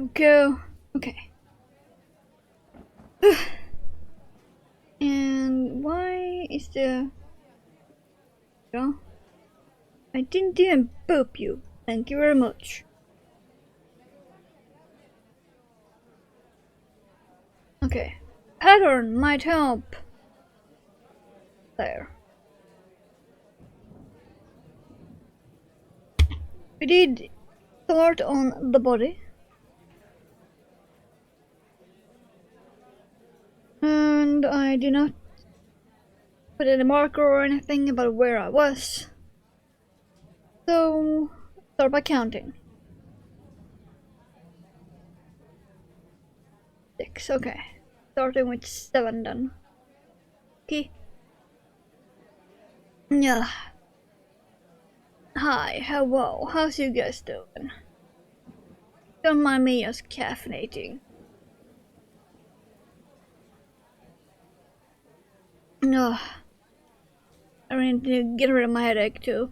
we go. Okay. And why is the... No, I didn't even boop you. Thank you very much. Okay. Pattern might help. There. We did start on the body. And I did not put any marker or anything about where I was. So, start by counting. 6, okay. Starting with 7 then. Okay. Yeah. Hi, hello, how's you guys doing? Don't mind me just caffeinating. No. I need to get rid of my headache too.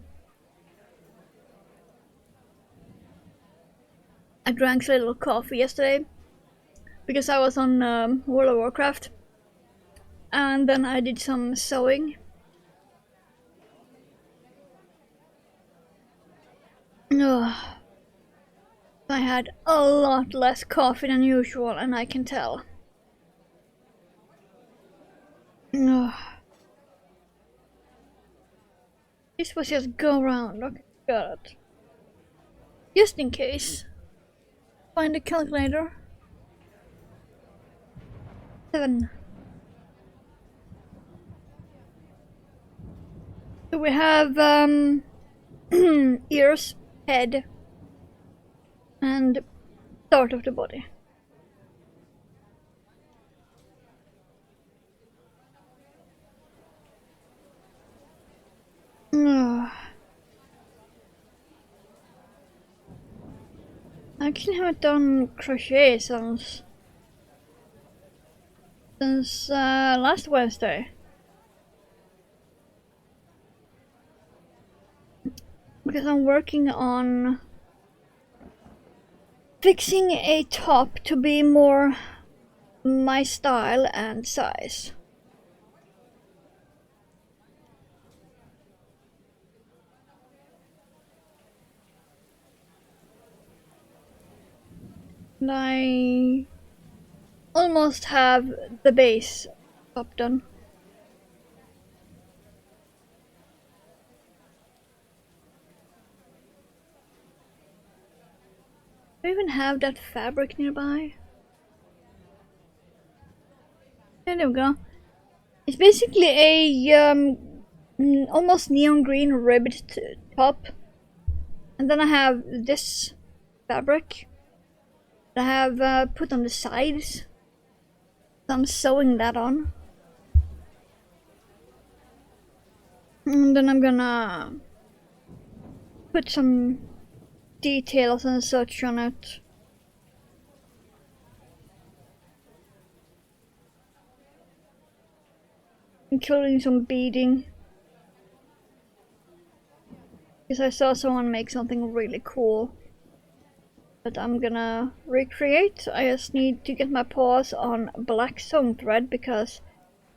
I drank a little coffee yesterday because I was on World of Warcraft, and then I did some sewing. Ugh. I had a lot less coffee than usual, and I can tell. Ugh. This was just go round. Okay, got it. Just in case. Find the calculator. 7. So we have ears, head, and start of the body. I actually haven't done crochet since last Wednesday. Because I'm working on fixing a top to be more my style and size. And I almost have the base top done. Do I even have that fabric nearby? Yeah, there we go. It's basically a almost neon green ribbed top, and then I have this fabric that I have put on the sides. So I'm sewing that on, and then I'm gonna put some details and such on it. Including some beading. Because I saw someone make something really cool that I'm gonna recreate. I just need to get my paws on black sewn thread because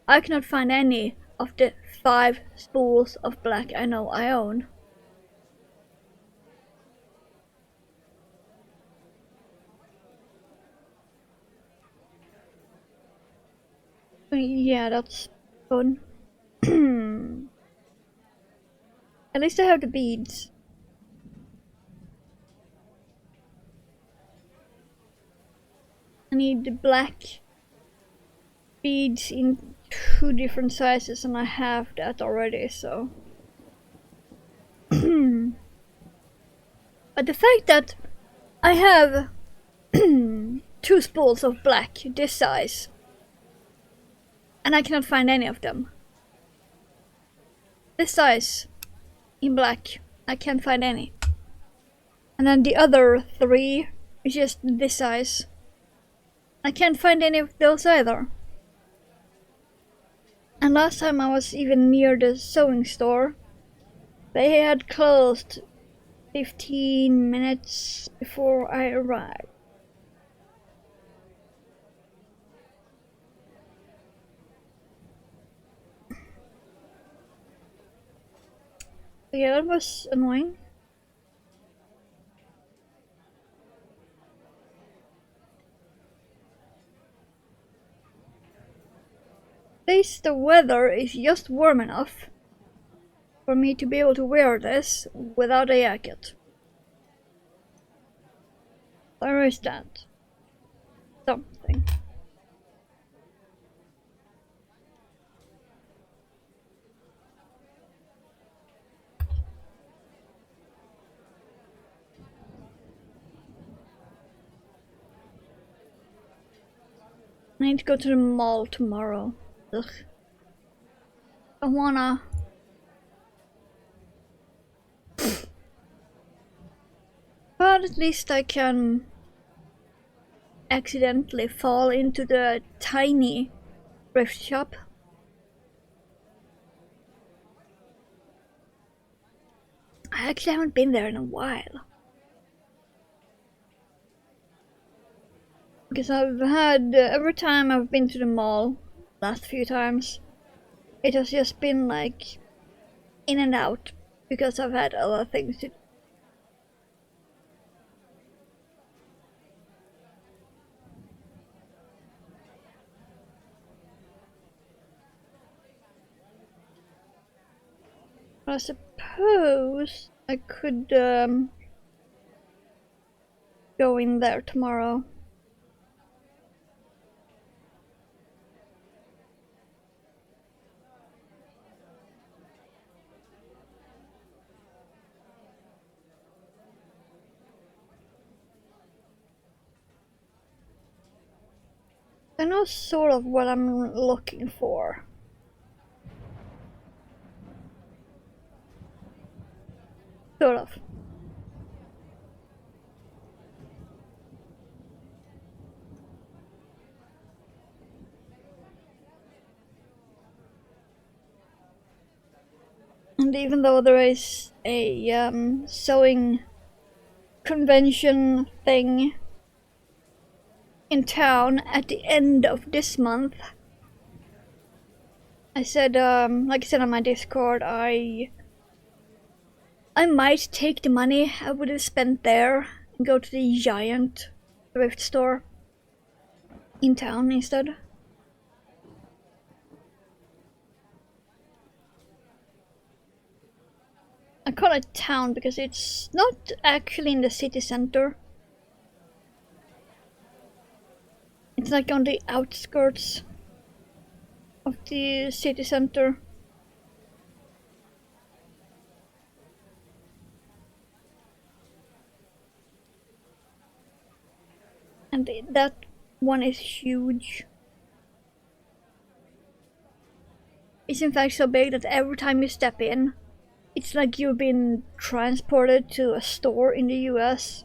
I cannot find any of the 5 spools of black I know I own. Yeah, that's fun. At least I have the beads. I need the black beads in 2 different sizes, and I have that already, so. But the fact that I have 2 spools of black this size, and I cannot find any of them. This size in black, I can't find any. And then the other 3 is just this size. I can't find any of those either. And last time I was even near the sewing store, they had closed 15 minutes before I arrived. Yeah, that was annoying. At least the weather is just warm enough for me to be able to wear this without a jacket. Where is that? Something. I need to go to the mall tomorrow. Ugh. I wanna. But at least I can accidentally fall into the tiny thrift shop. I actually haven't been there in a while. Because I've had, every time I've been to the mall, last few times, it has just been like in and out because I've had other things to do. I suppose I could go in there tomorrow. I know sort of what I'm looking for. Sort of. And even though there is a sewing convention thing in town at the end of this month, I said, like I said on my Discord, I might take the money I would have spent there and go to the giant thrift store in town instead. I call it town because it's not actually in the city center. It's like on the outskirts of the city center. And that one is huge. It's in fact so big that every time you step in, it's like you've been transported to a store in the US.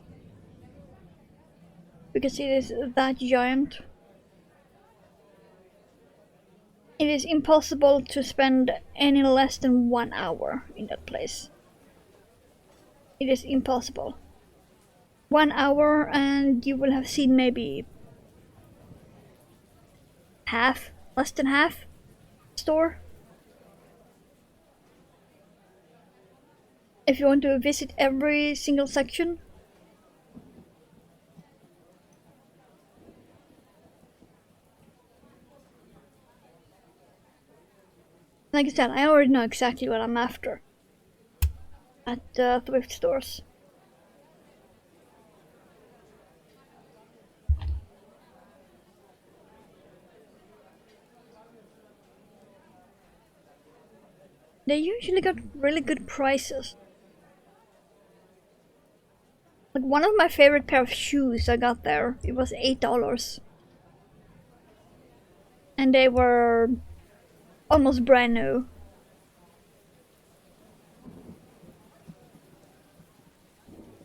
Because it is that giant. It is impossible to spend any less than 1 hour in that place. It is impossible. 1 hour and you will have seen maybe half, less than half store. If you want to visit every single section. Like I said, I already know exactly what I'm after at thrift stores. They usually got really good prices. Like one of my favorite pair of shoes I got there, it was $8. And they were almost brand new.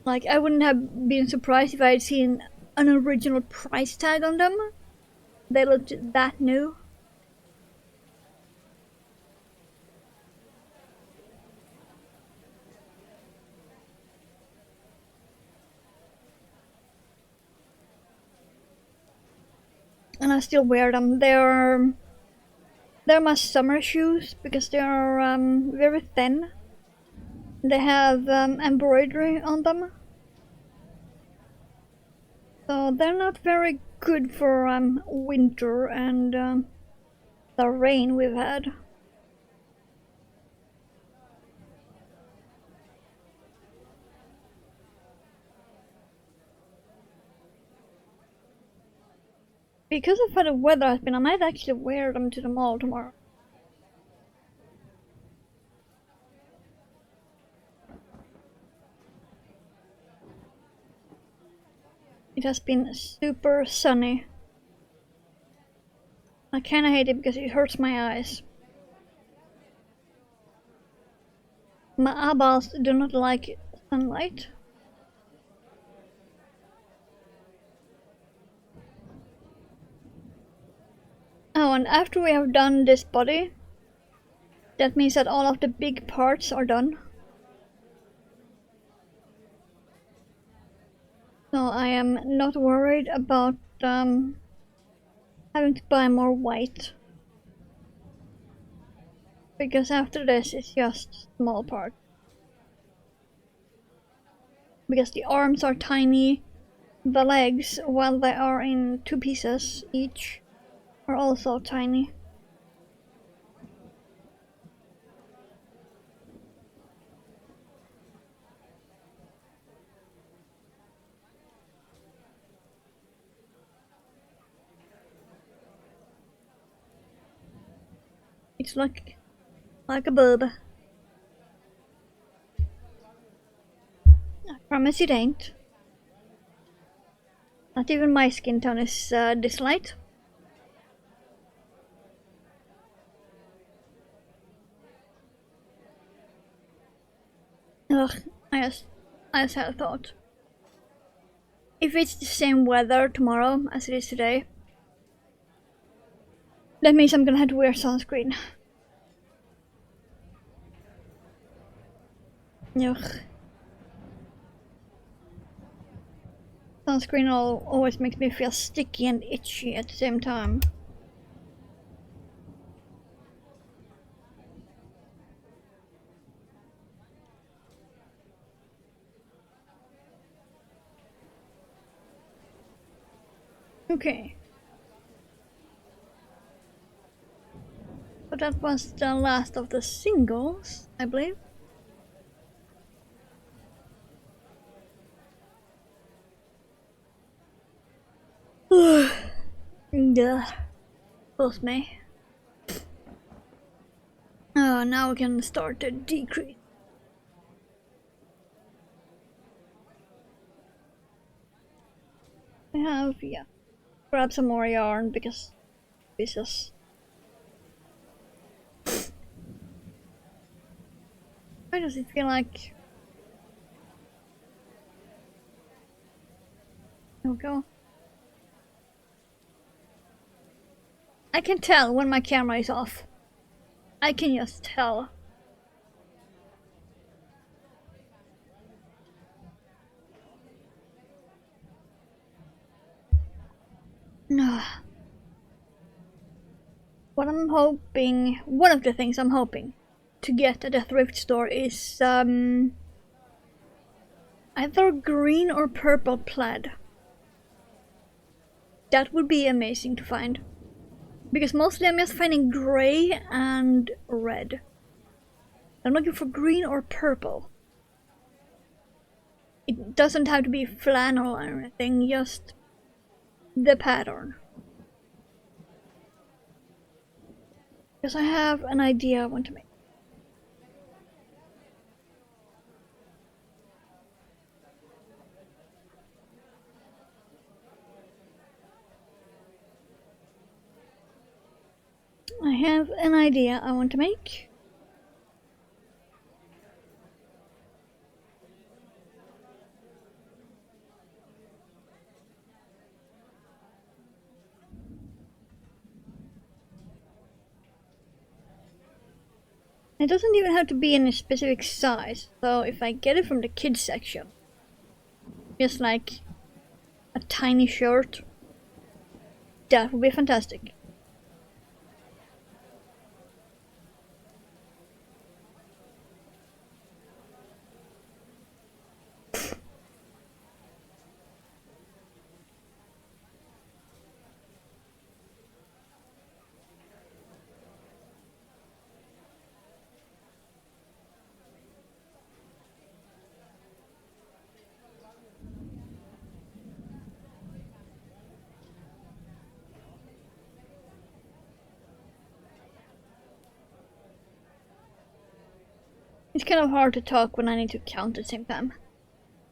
Like I wouldn't have been surprised if I had seen an original price tag on them. They looked that new. And I still wear them. They're my summer shoes because they are very thin. they have embroidery on them. So they're not very good for winter and the rain we've had. Because of how the weather has been, I might actually wear them to the mall tomorrow. It has been super sunny. I kinda hate it because it hurts my eyes. My eyeballs do not like sunlight. Oh, and after we have done this body, that means that all of the big parts are done. So I am not worried about having to buy more white. Because after this it's just small parts. Because the arms are tiny, the legs, while they are in 2 pieces each, are also tiny. It's like a boob. I promise it ain't. Not even my skin tone is this light. Ugh, I just had a thought. If it's the same weather tomorrow as it is today, that means I'm gonna have to wear sunscreen. Ugh. Sunscreen always makes me feel sticky and itchy at the same time. Okay. But that was the last of the singles, I believe. Ugh. Both me. Oh, now we can start to decrease. I have, yeah. Grab some more yarn because pieces. Why does it feel like... There we go. I can tell when my camera is off. I can just tell. What I'm hoping, one of the things I'm hoping to get at a thrift store is either green or purple plaid. That would be amazing to find. Because mostly I'm just finding grey and red. I'm looking for green or purple. It doesn't have to be flannel or anything, just the pattern. Because I have an idea I want to make. I have an idea I want to make. It doesn't even have to be in a specific size, so if I get it from the kids section, just like a tiny shirt, that would be fantastic. It's kind of hard to talk when I need to count at the same time.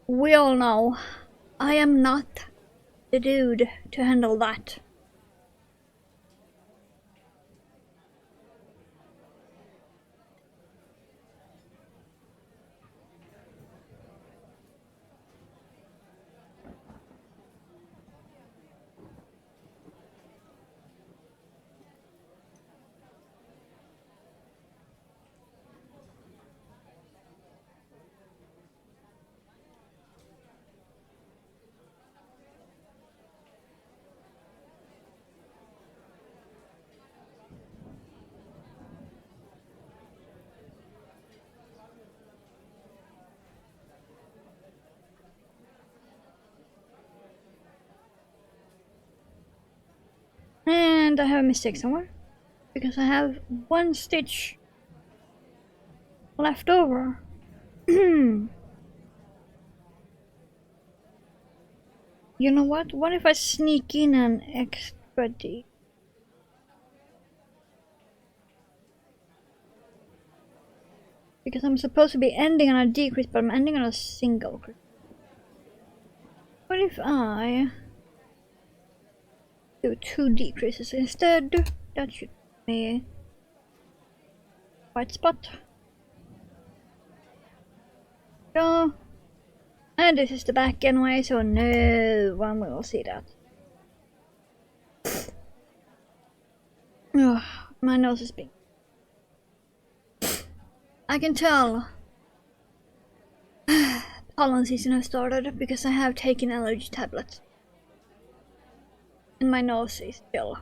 We all know I am not the dude to handle that. And I have a mistake somewhere. Because I have one stitch left over. You know what? What if I sneak in an extra D? Because I'm supposed to be ending on a decrease, but I'm ending on a single crit. What if I do 2 decreases instead? That should be white spot. So, and this is the back anyway, so no one will see that. Ugh, my nose is big. I can tell pollen season has started because I have taken allergy tablets. And my nose is still.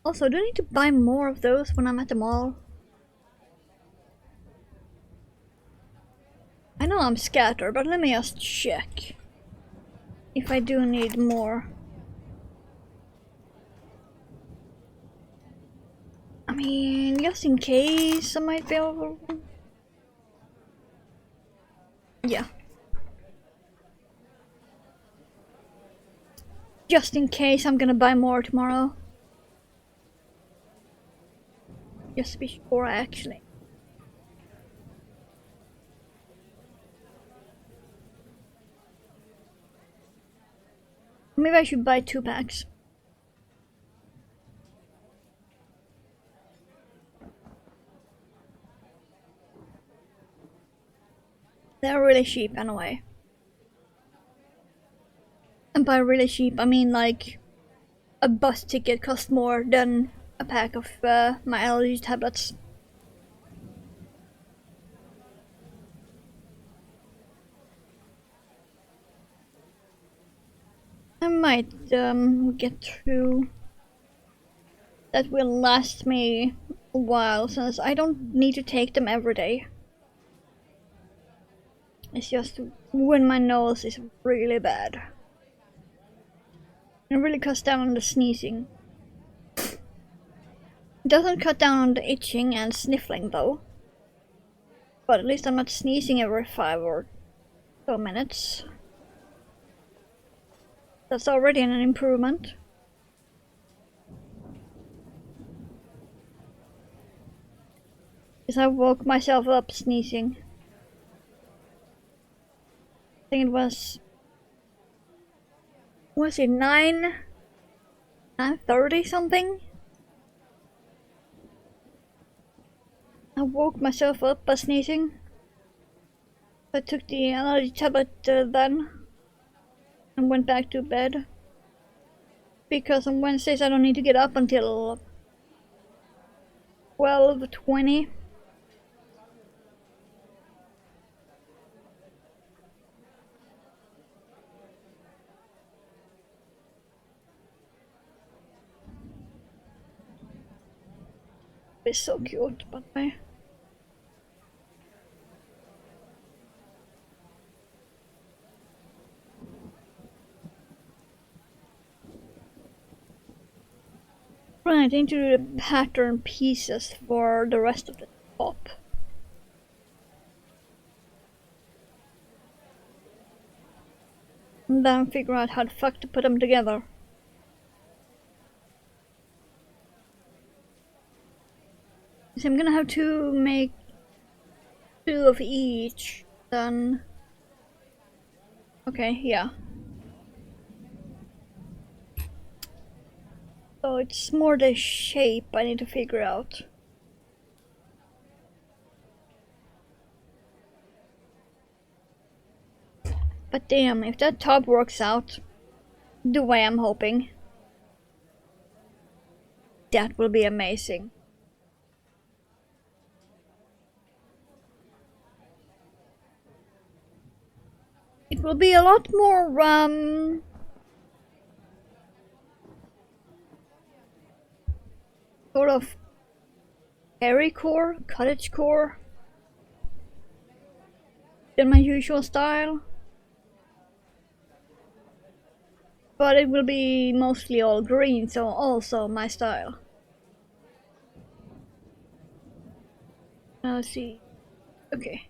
Also, do I need to buy more of those when I'm at the mall? I know I'm scattered, but let me just check if I do need more. I mean, just in case I might be able. Yeah. Just in case I'm gonna buy more tomorrow. Just to be sure, actually. Maybe I should buy 2 packs. They're really cheap anyway. And by really cheap, I mean like a bus ticket costs more than a pack of my allergy tablets. I might get through. That will last me a while since I don't need to take them every day. It's just when my nose is really bad. It really cuts down on the sneezing. It doesn't cut down on the itching and sniffling though. But at least I'm not sneezing every 5 or so minutes. That's already an improvement. Because I woke myself up sneezing. I think it was it 9:30 something? I woke myself up by sneezing. I took the allergy tablet then and went back to bed. Because on Wednesdays I don't need to get up until 12:20. It's so cute, but I. Right, I need to do the pattern pieces for the rest of the top. And then figure out how the fuck to put them together. So I'm gonna have to make 2 of each, then... Okay, yeah. So it's more the shape I need to figure out. But damn, if that top works out the way I'm hoping, that will be amazing. It will be a lot more, sort of terrycore, cottagecore than my usual style. But it will be mostly all green, so also my style. Let's see. Okay.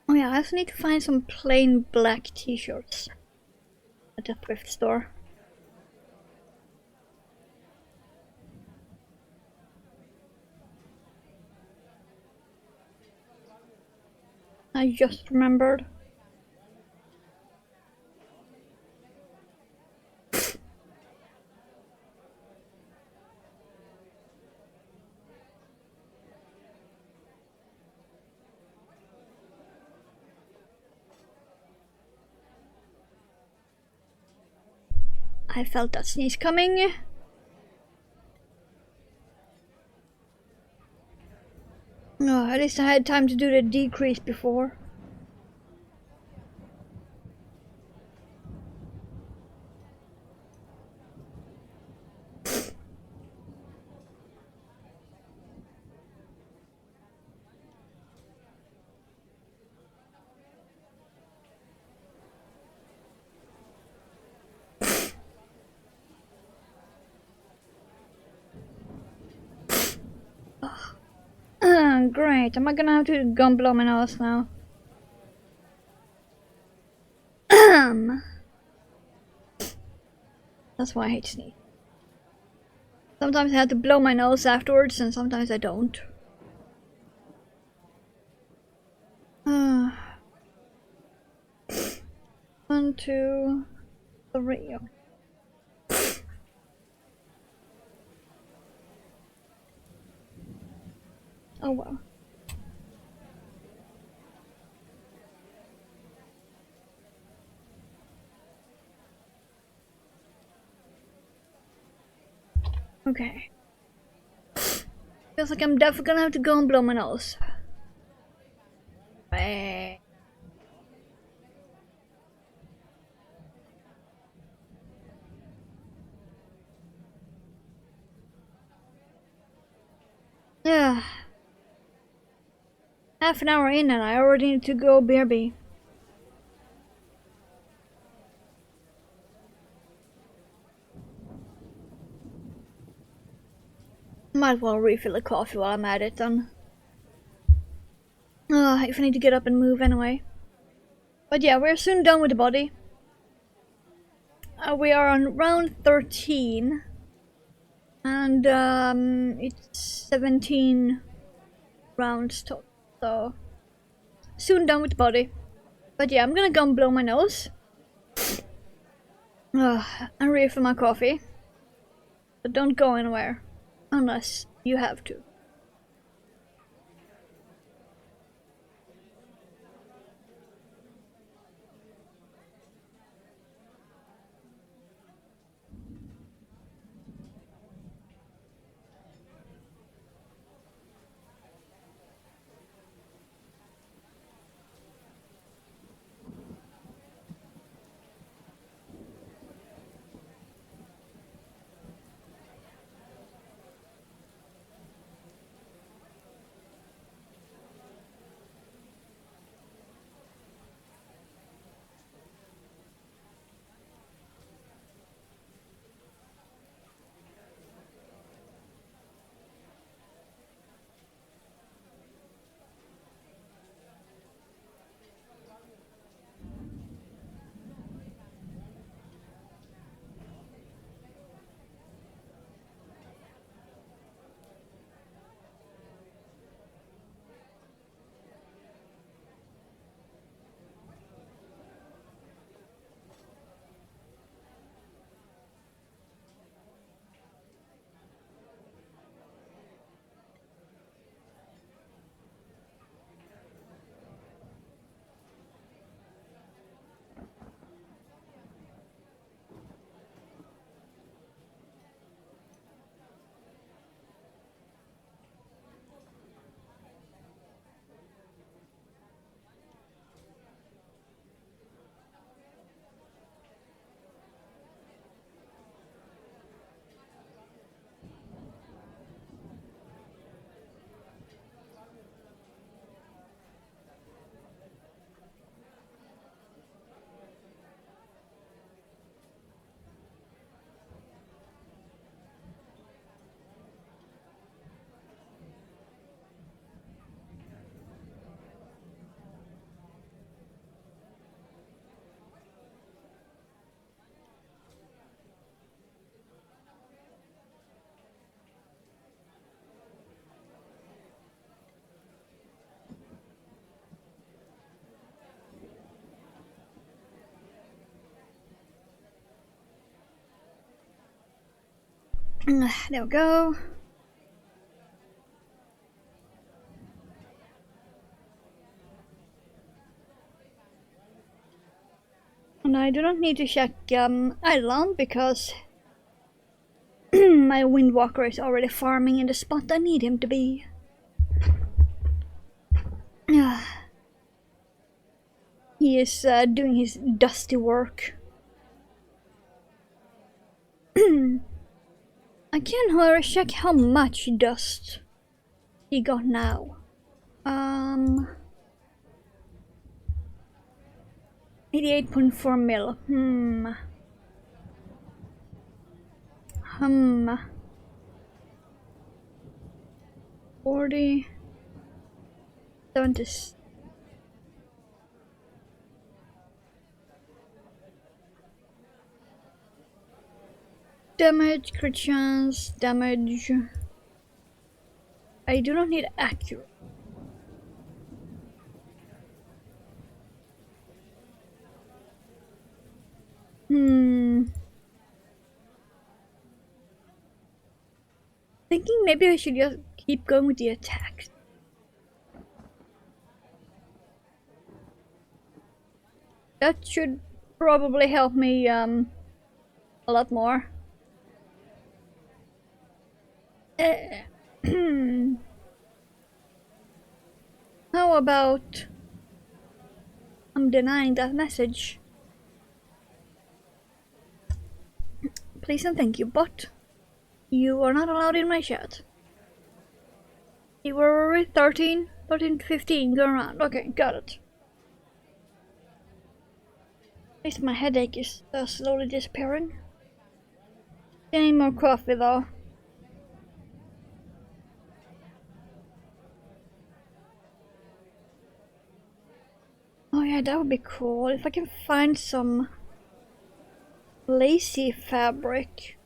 Oh yeah, I also need to find some plain black t-shirts at the thrift store. I just remembered. I felt that sneeze coming. Oh, at least I had time to do the decrease before. Great, am I gonna have to gum blow my nose now? That's why I hate sneeze. Sometimes I have to blow my nose afterwards, and sometimes I don't. 1, 2, 3. Oh well. Okay. Feels like I'm definitely gonna have to go and blow my nose. Yeah. Half an hour in and I already need to go BRB. Might well refill the coffee while I'm at it then. If I need to get up and move anyway. But yeah, we're soon done with the body. We are on round 13. And it's 17 rounds total. So soon done with the body. But yeah, I'm gonna go and blow my nose. And refill my coffee. But don't go anywhere. Unless you have to. There we go. And I do not need to check Island because my Windwalker is already farming in the spot I need him to be. He is doing his dusty work. I can, however, check how much dust he got now. 88.4 mil. 40. 70. Damage, crit chance, damage. I do not need accurate. Thinking maybe I should just keep going with the attacks. That should probably help me a lot more. How about I'm denying that message? Please and thank you, but you are not allowed in my chat. You were already 13 to 15, go around. Okay, got it. At least my headache is slowly disappearing. Any more coffee though? Oh yeah, that would be cool if I can find some lacy fabric,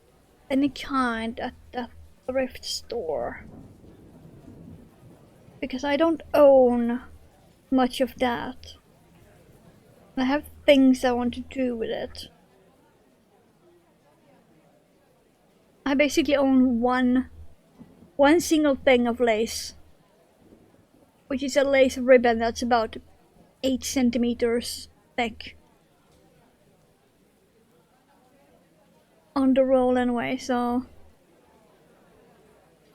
any kind, at the thrift store. Because I don't own much of that. I have things I want to do with it. I basically own one single thing of lace, which is a lace ribbon that's about 8 centimeters thick. On the roll anyway, so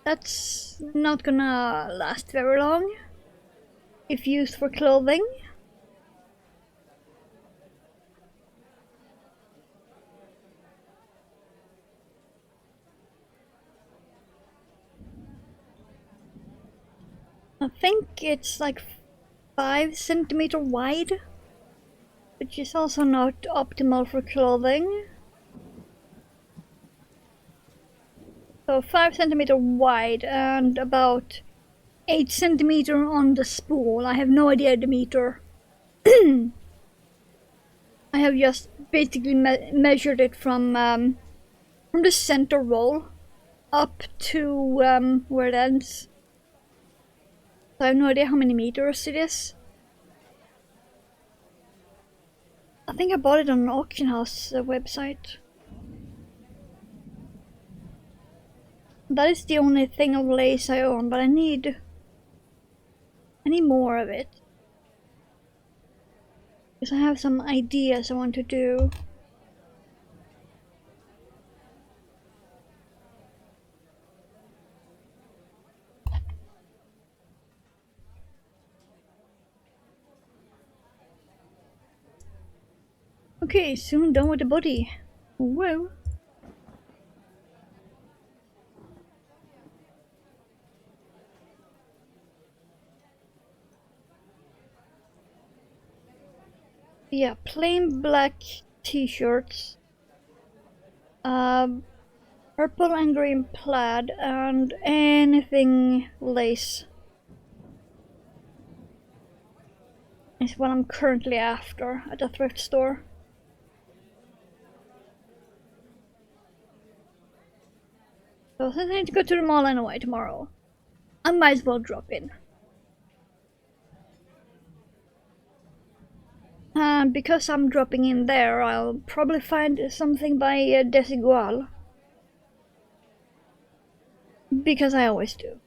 that's not gonna last very long if used for clothing. I think it's like 5 centimeter wide, which is also not optimal for clothing. So 5 centimeter wide and about 8 centimeter on the spool. I have no idea the meter. I have just basically measured it from the center roll up to where it ends. So I have no idea how many meters it is. I think I bought it on an auction house website. That is the only thing of lace I own, but I need more of it. Because I have some ideas I want to do. Okay, soon done with the body. Whoa. Yeah, plain black t-shirts, purple and green plaid, and anything lace is what I'm currently after at the thrift store. So since I need to go to the mall anyway tomorrow, I might as well drop in. And because I'm dropping in there, I'll probably find something by Desigual. Because I always do.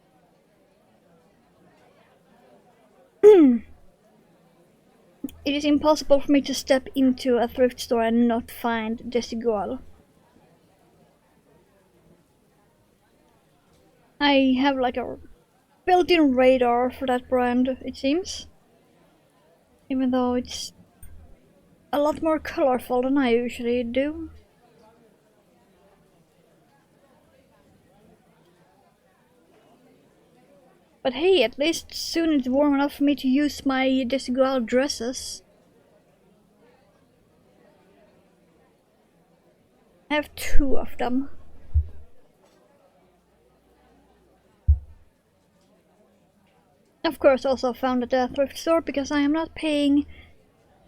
It is impossible for me to step into a thrift store and not find Desigual. I have like a built-in radar for that brand, it seems. Even though it's a lot more colorful than I usually do. But hey, at least soon it's warm enough for me to use my Desigual dresses. I have 2 of them. Of course, also found at a thrift store because I am not paying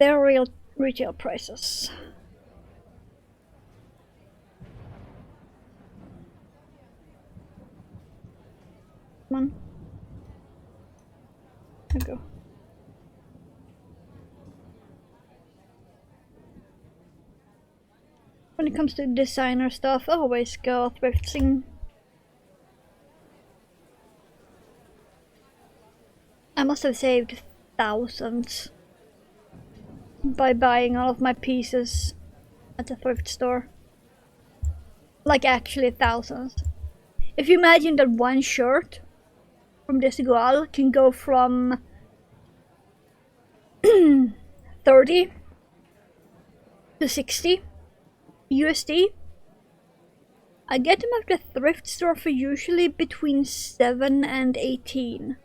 their real retail prices. Come on. There we go. When it comes to designer stuff, I always go thrifting. I must have saved thousands by buying all of my pieces at the thrift store. Like actually thousands. If you imagine that one shirt from Desigual can go from 30 to 60 USD, I get them at the thrift store for usually between 7 and 18.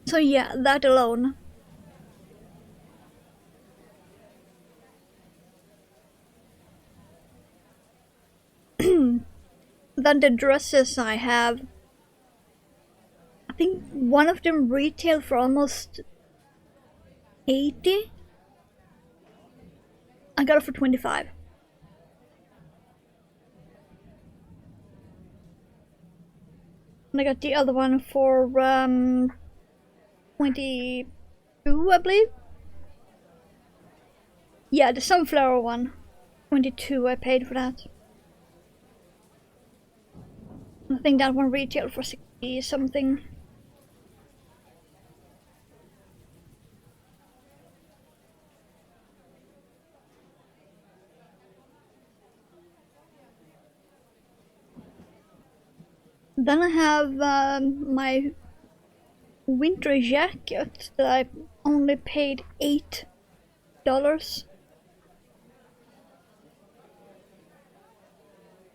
So yeah, that alone. Then the dresses I have, I think one of them retail for almost 80. I got it for 25. And I got the other one for 22, I believe. Yeah, the sunflower one. 22 I paid for that. I think that one retailed for 60 something. Then I have my winter jacket that I only paid $8.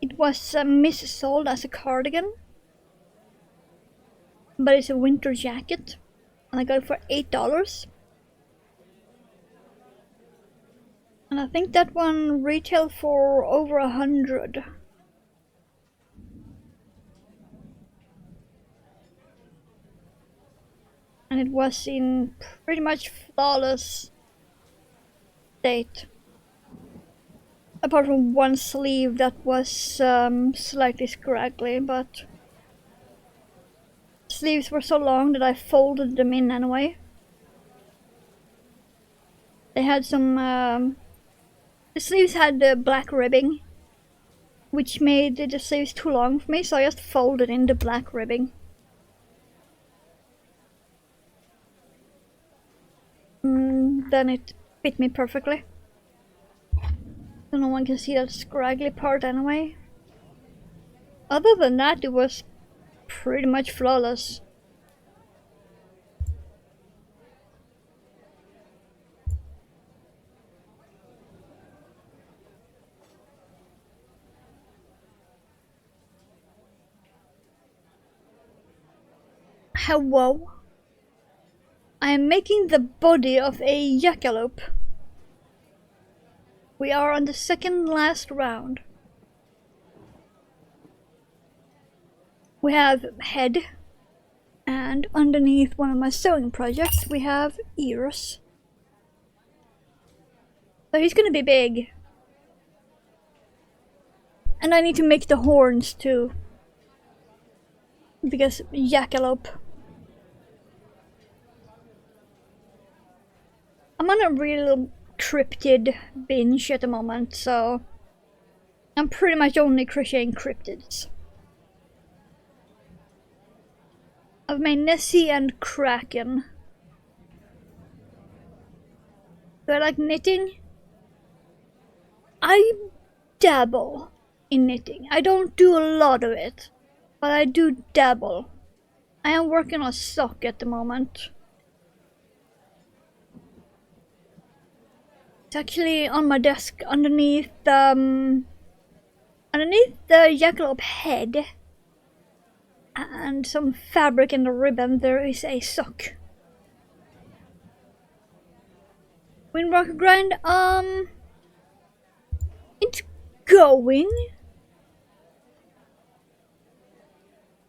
It was missold as a cardigan, but it's a winter jacket, and I got it for $8. And I think that one retailed for over 100. And it was in pretty much flawless state. Apart from one sleeve that was slightly scraggly, but sleeves were so long that I folded them in anyway. They had some, the sleeves had black ribbing, which made the sleeves too long for me, so I just folded in the black ribbing. Then it fit me perfectly. So no one can see that scraggly part anyway. Other than that, it was pretty much flawless. Hello. I am making the body of a jackalope. We are on the second last round. We have head, and underneath one of my sewing projects we have ears. So he's gonna be big. And I need to make the horns too. Because jackalope. I'm gonna really cryptid binge at the moment, so I'm pretty much only crocheting cryptids. I've made Nessie and Kraken. Do I like knitting? I dabble in knitting. I don't do a lot of it, but I do dabble. I am working on a sock at the moment. It's actually on my desk underneath the jackalope head and some fabric and a ribbon. There is a sock. Windrock grind, it's going.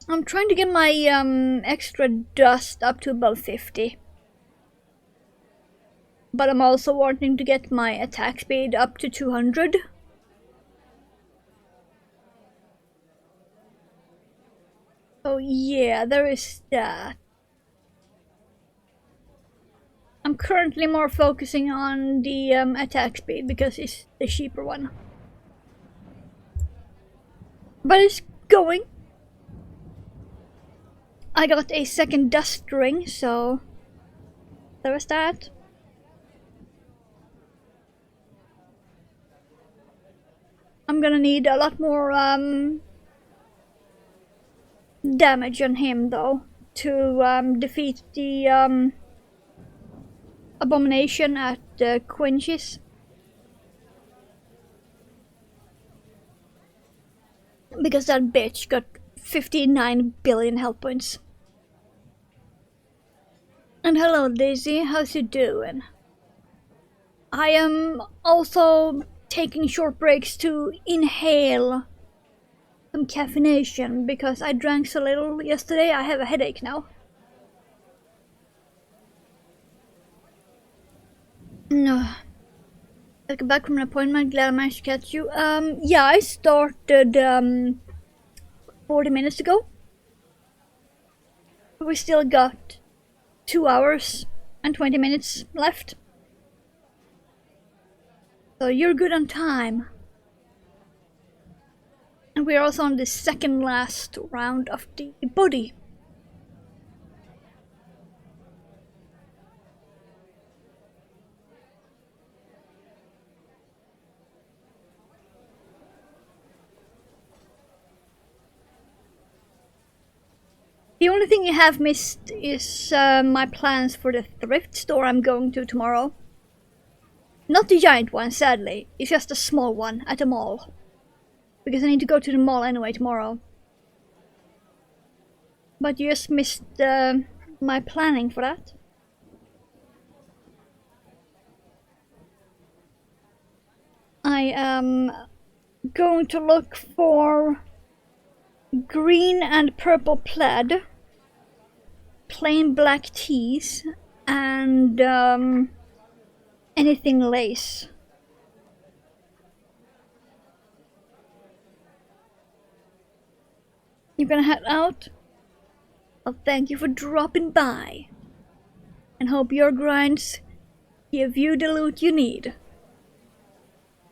I'm trying to get my extra dust up to above 50. But I'm also wanting to get my attack speed up to 200. Oh yeah, there is that. I'm currently more focusing on the attack speed because it's the cheaper one. But it's going. I got a second dust ring, so there is that. I'm gonna need a lot more damage on him though to defeat the abomination at Quinches. Because that bitch got 59 billion health points. And hello Daisy, how's you doing? I am also taking short breaks to inhale some caffeination because I drank so little yesterday. I have a headache now. No. I got back from an appointment, glad I managed to catch you. Yeah, I started 40 minutes ago. We still got 2 hours and 20 minutes left. So you're good on time. And we're also on the second last round of the body. The only thing you have missed is my plans for the thrift store I'm going to tomorrow. Not the giant one, sadly. It's just a small one at a mall. Because I need to go to the mall anyway tomorrow. But you just missed my planning for that. I am going to look for green and purple plaid, plain black tees, and anything lace. You're gonna head out? Well, thank you for dropping by. And hope your grinds give you the loot you need.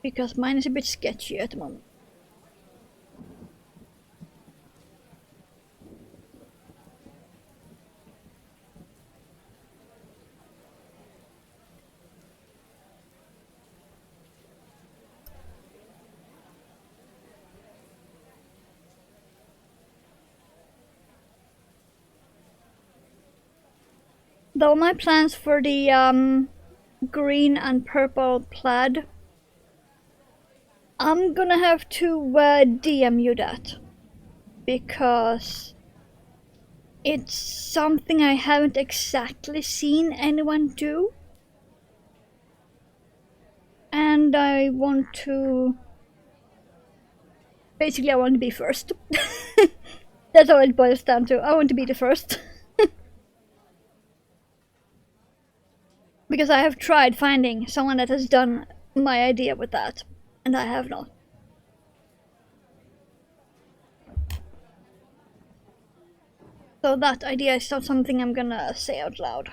Because mine is a bit sketchy at the moment. Though my plans for the green and purple plaid, I'm gonna have to DM you that. Because it's something I haven't exactly seen anyone do. And I want to... Basically I want to be first. That's all it boils down to. I want to be the first. Because I have tried finding someone that has done my idea with that, and I have not. So that idea is not something I'm gonna say out loud.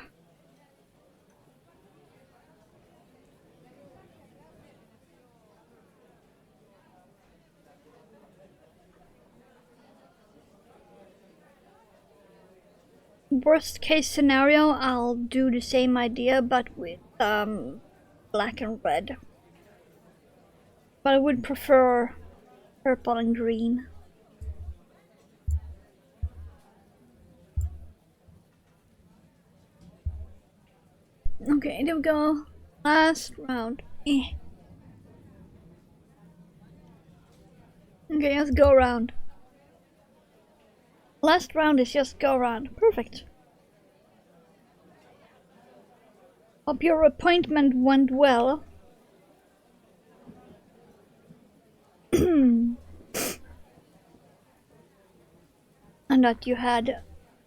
worst case scenario, I'll do the same idea but with black and red. But I would prefer purple and green. Okay, there we go. Last round. Okay, let's go around. Last round is just go around. Perfect. Hope your appointment went well. And that you had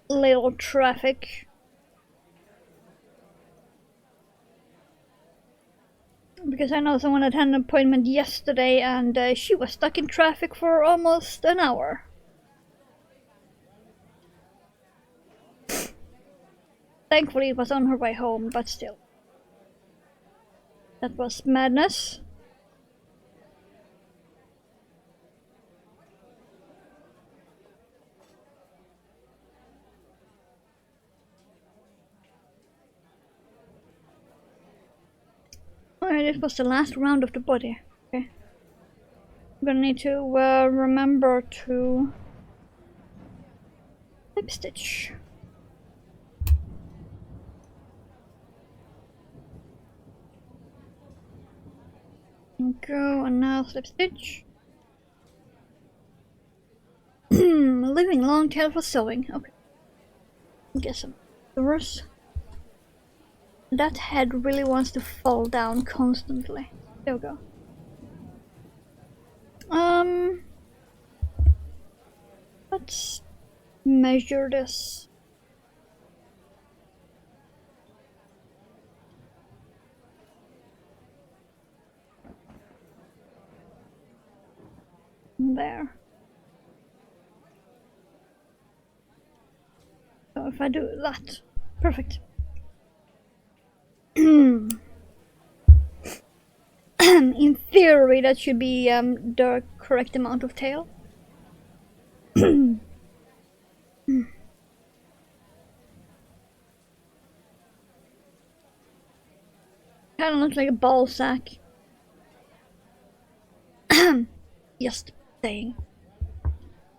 little traffic. Because I know someone that had an appointment yesterday and she was stuck in traffic for almost an hour. Thankfully it was on her way home, but still. That was madness. Alright, it was the last round of the body. Okay. I'm gonna need to remember to lip stitch. Go and now slip stitch. Leaving long tail for sewing. Okay. Get some doors. That head really wants to fall down constantly. There we go. Let's measure this. There. So if I do that, perfect. In theory, that should be the correct amount of tail. Kinda looks like a ball sack. Just saying.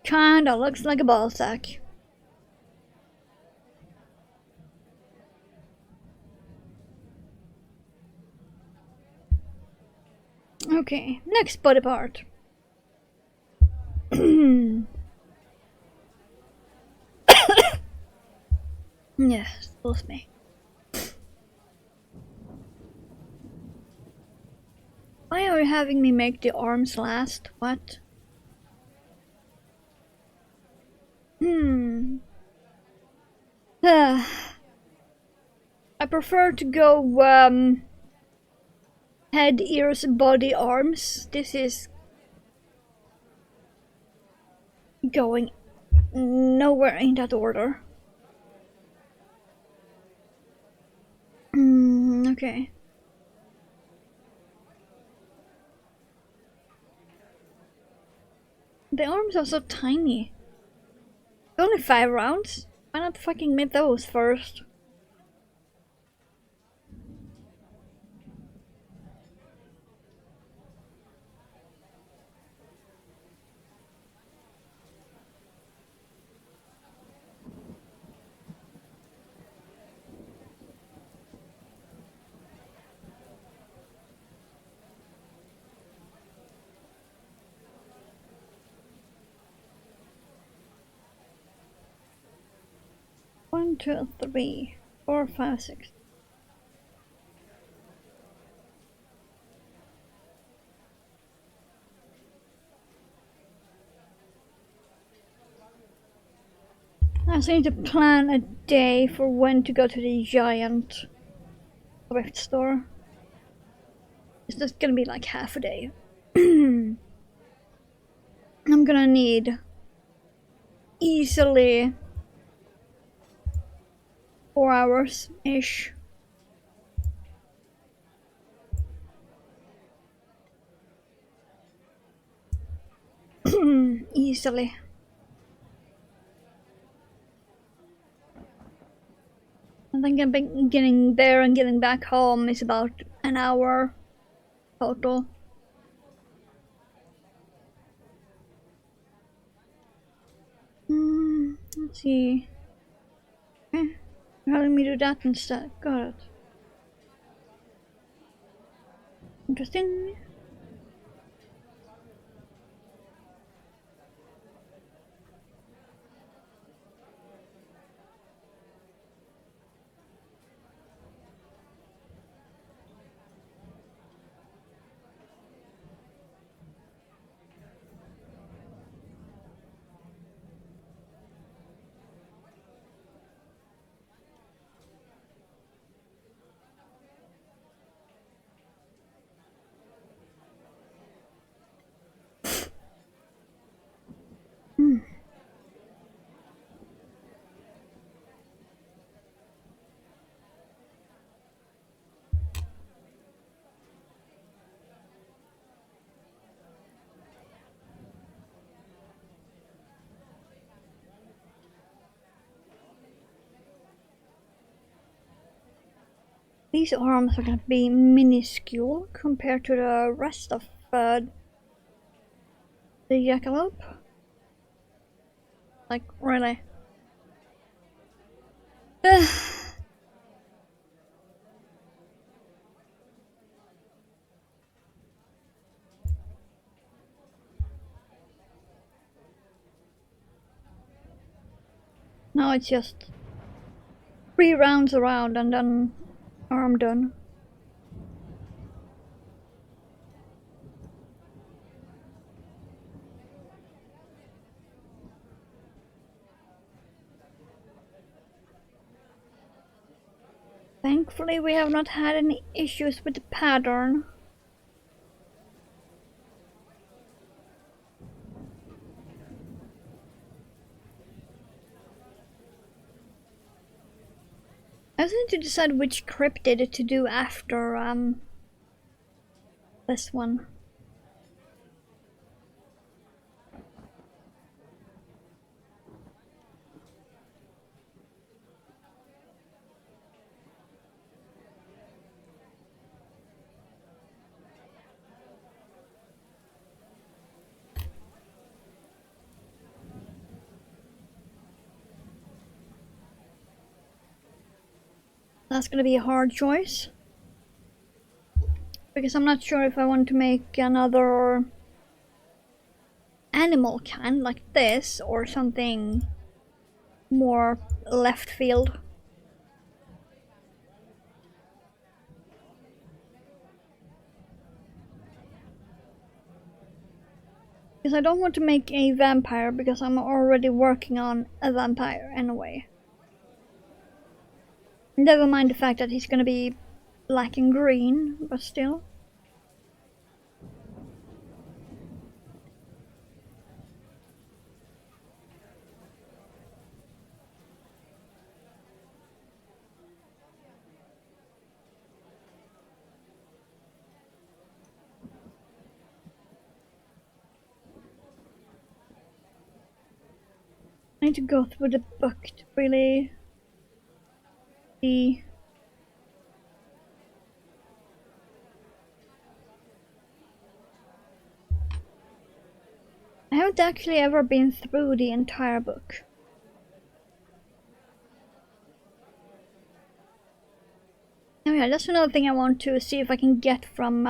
Kinda looks like a ball sack. Okay, next body part. Yes, both me. Why are you having me make the arms last? What? I prefer to go head, ears, body, arms. This is going nowhere in that order. Okay. The arms are so tiny. Only 5 rounds? Why not fucking make those first? One, two, 3, 4, 5, 6. I also need to plan a day for when to go to the giant thrift store. It's just gonna be like half a day. I'm gonna need easily 4 hours-ish. Easily. And then getting there and getting back home is about an hour total. Let's see. You're having me do that instead. Got it. Interesting. These arms are gonna be minuscule compared to the rest of the jackalope. Like, really. Now it's just 3 rounds around and then arm done. Thankfully we have not had any issues with the pattern. I just need to decide which cryptid to do after this one. That's gonna be a hard choice. Because I'm not sure if I want to make another animal can like this or something more left field. Because I don't want to make a vampire because I'm already working on a vampire anyway. Never mind the fact that he's gonna be black and green, but still. I need to go through the book to really see. I haven't actually ever been through the entire book. Oh yeah, that's another thing I want to see if I can get from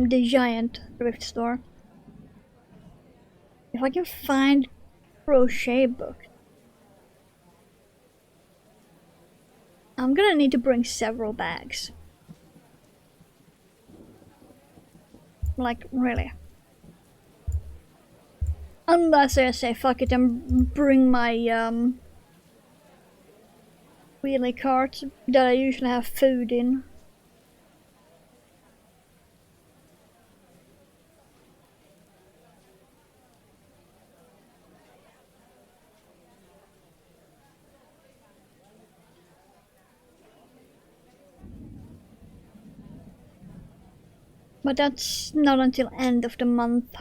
the giant thrift store. If I can find crochet books. I'm gonna need to bring several bags. Like, really. Unless I say fuck it and bring my wheelie cart that I usually have food in. But that's not until end of the month.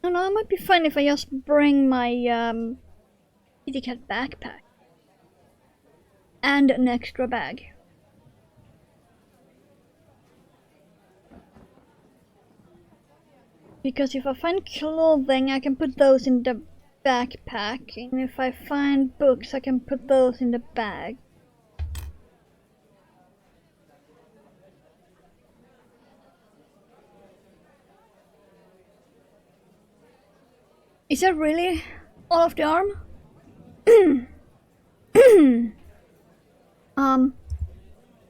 I don't know, it might be fun if I just bring my kitty cat backpack and an extra bag. Because if I find clothing, I can put those in the backpack, and if I find books, I can put those in the bag. Is that really all of the arm?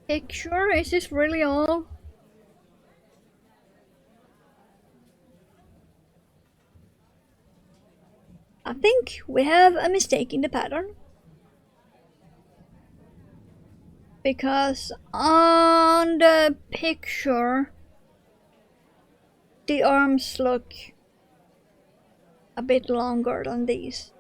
Picture, is this really all? I think we have a mistake in the pattern. Because on the picture, the arms look a bit longer than these.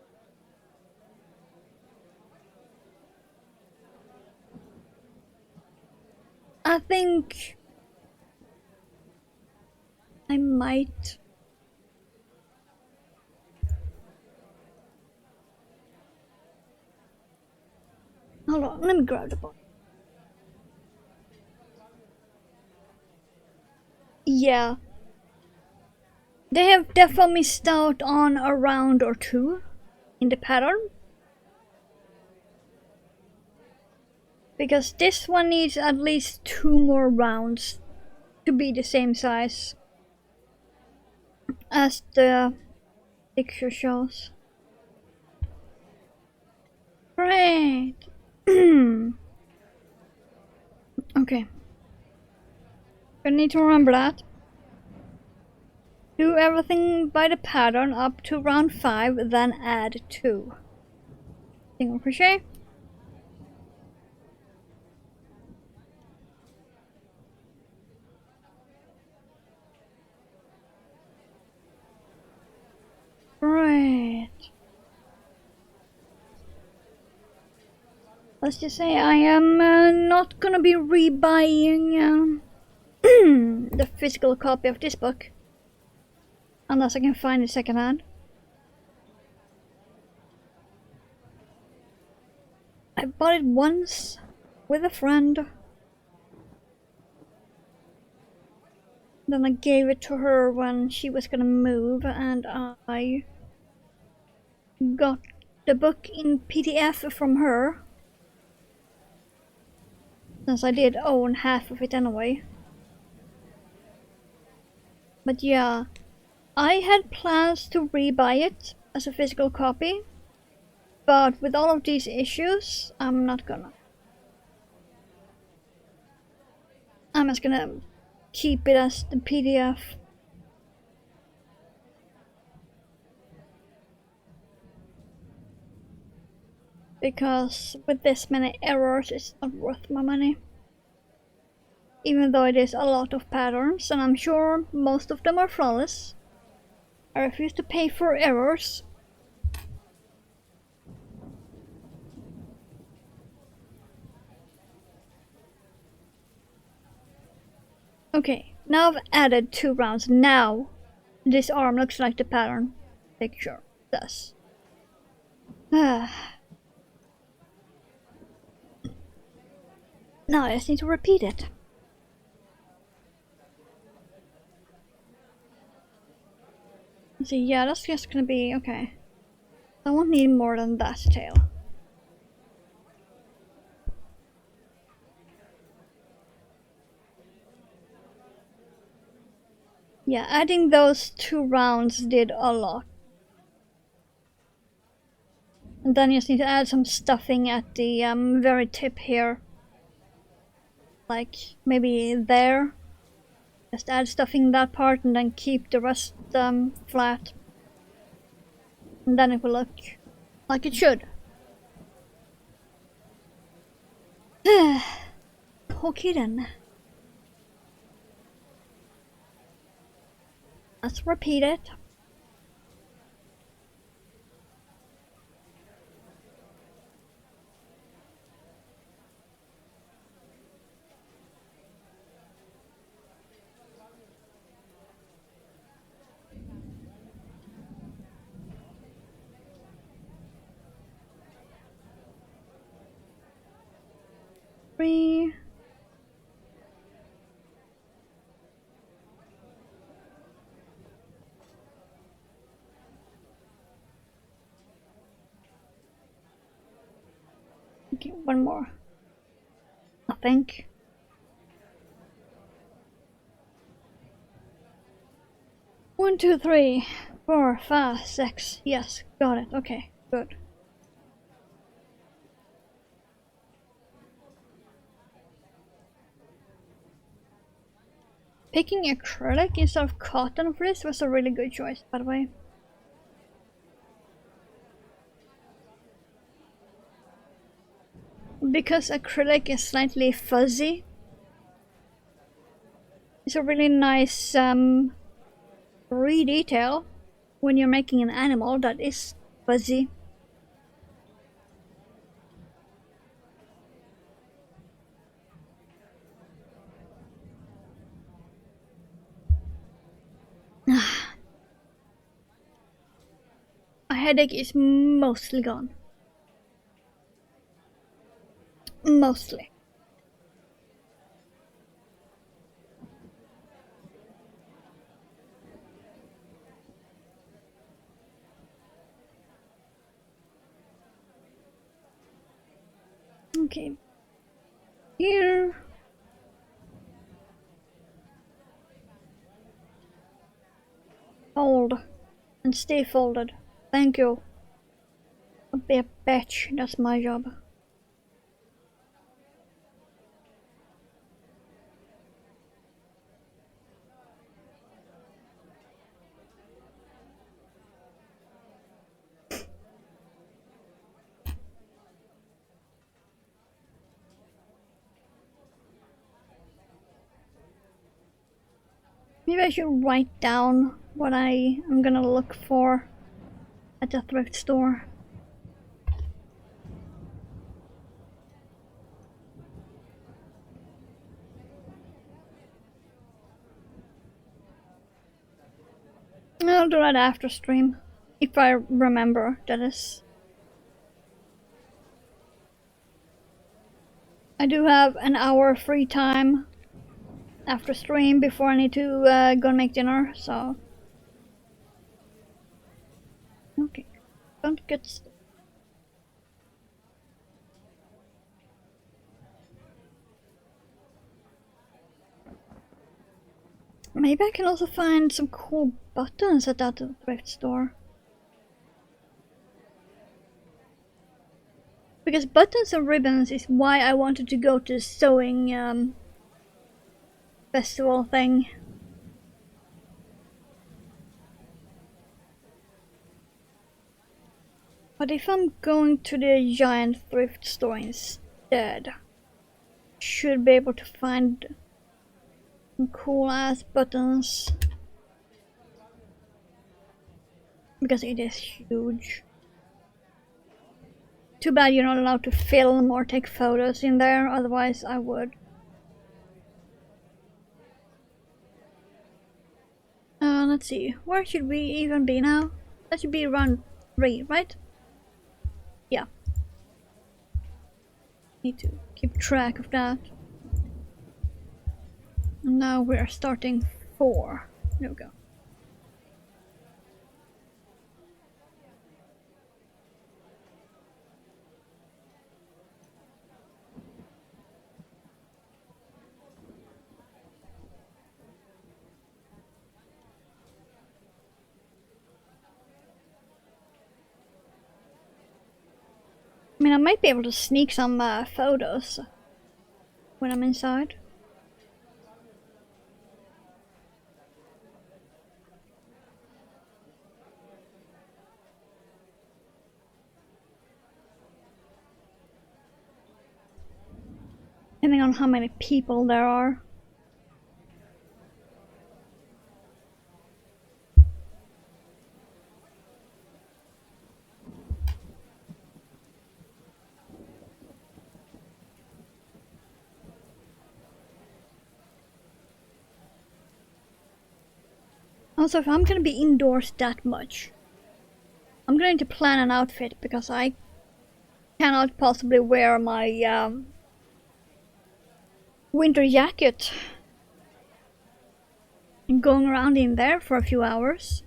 I think I might. Hold on, let me grab the book. Yeah. They have definitely missed out on a round or two in the pattern. Because this one needs at least 2 more rounds to be the same size as the picture shows. Great! Okay. I need to remember that. Do everything by the pattern up to round 5, then add 2. Single crochet. Right. Let's just say I am not gonna be rebuying the physical copy of this book. Unless I can find it secondhand. I bought it once with a friend. Then I gave it to her when she was gonna move, and I got the book in PDF from her. Since I did own half of it anyway. But yeah, I had plans to rebuy it as a physical copy. But with all of these issues, I'm not gonna. I'm just gonna keep it as the PDF. Because with this many errors, it's not worth my money. Even though it is a lot of patterns, and I'm sure most of them are flawless. I refuse to pay for errors. Okay, now I've added 2 rounds. Now this arm looks like the pattern picture does. Now I just need to repeat it. So yeah, that's just gonna be okay. I won't need more than that tail. Yeah, adding those 2 rounds did a lot. And then you just need to add some stuffing at the very tip here. Like maybe there. Just add stuffing in that part and then keep the rest flat. And then it will look like it should. Okay then. Let's repeat it. 3. Okay, one more. I think. 1, 2, 3, 4, 5, 6. Yes, got it. Okay, good. Picking acrylic instead of cotton for this was a really good choice, by the way. Because acrylic is slightly fuzzy, it's a really nice re-detail when you're making an animal that is fuzzy. My headache is mostly gone. Mostly. Okay. Here. Fold. And stay folded. Thank you. Be a bitch. That's my job. Maybe I should write down what I am gonna look for at the thrift store. I'll do that after stream, if I remember, that is. I do have an hour free time after stream before I need to go and make dinner, so... Okay, don't get... Maybe I can also find some cool buttons at that thrift store. Because buttons and ribbons is why I wanted to go to the sewing festival thing. But if I'm going to the giant thrift store instead, should be able to find some cool ass buttons. Because it is huge. Too bad you're not allowed to film or take photos in there, otherwise I would. Let's see, where should we even be now? That should be around 3, right? Yeah. Need to keep track of that. And now we're starting 4. There we go. I mean, I might be able to sneak some photos when I'm inside. Depending on how many people there are. Also, if I'm gonna be indoors that much, I'm going to plan an outfit because I cannot possibly wear my winter jacket and going around in there for a few hours.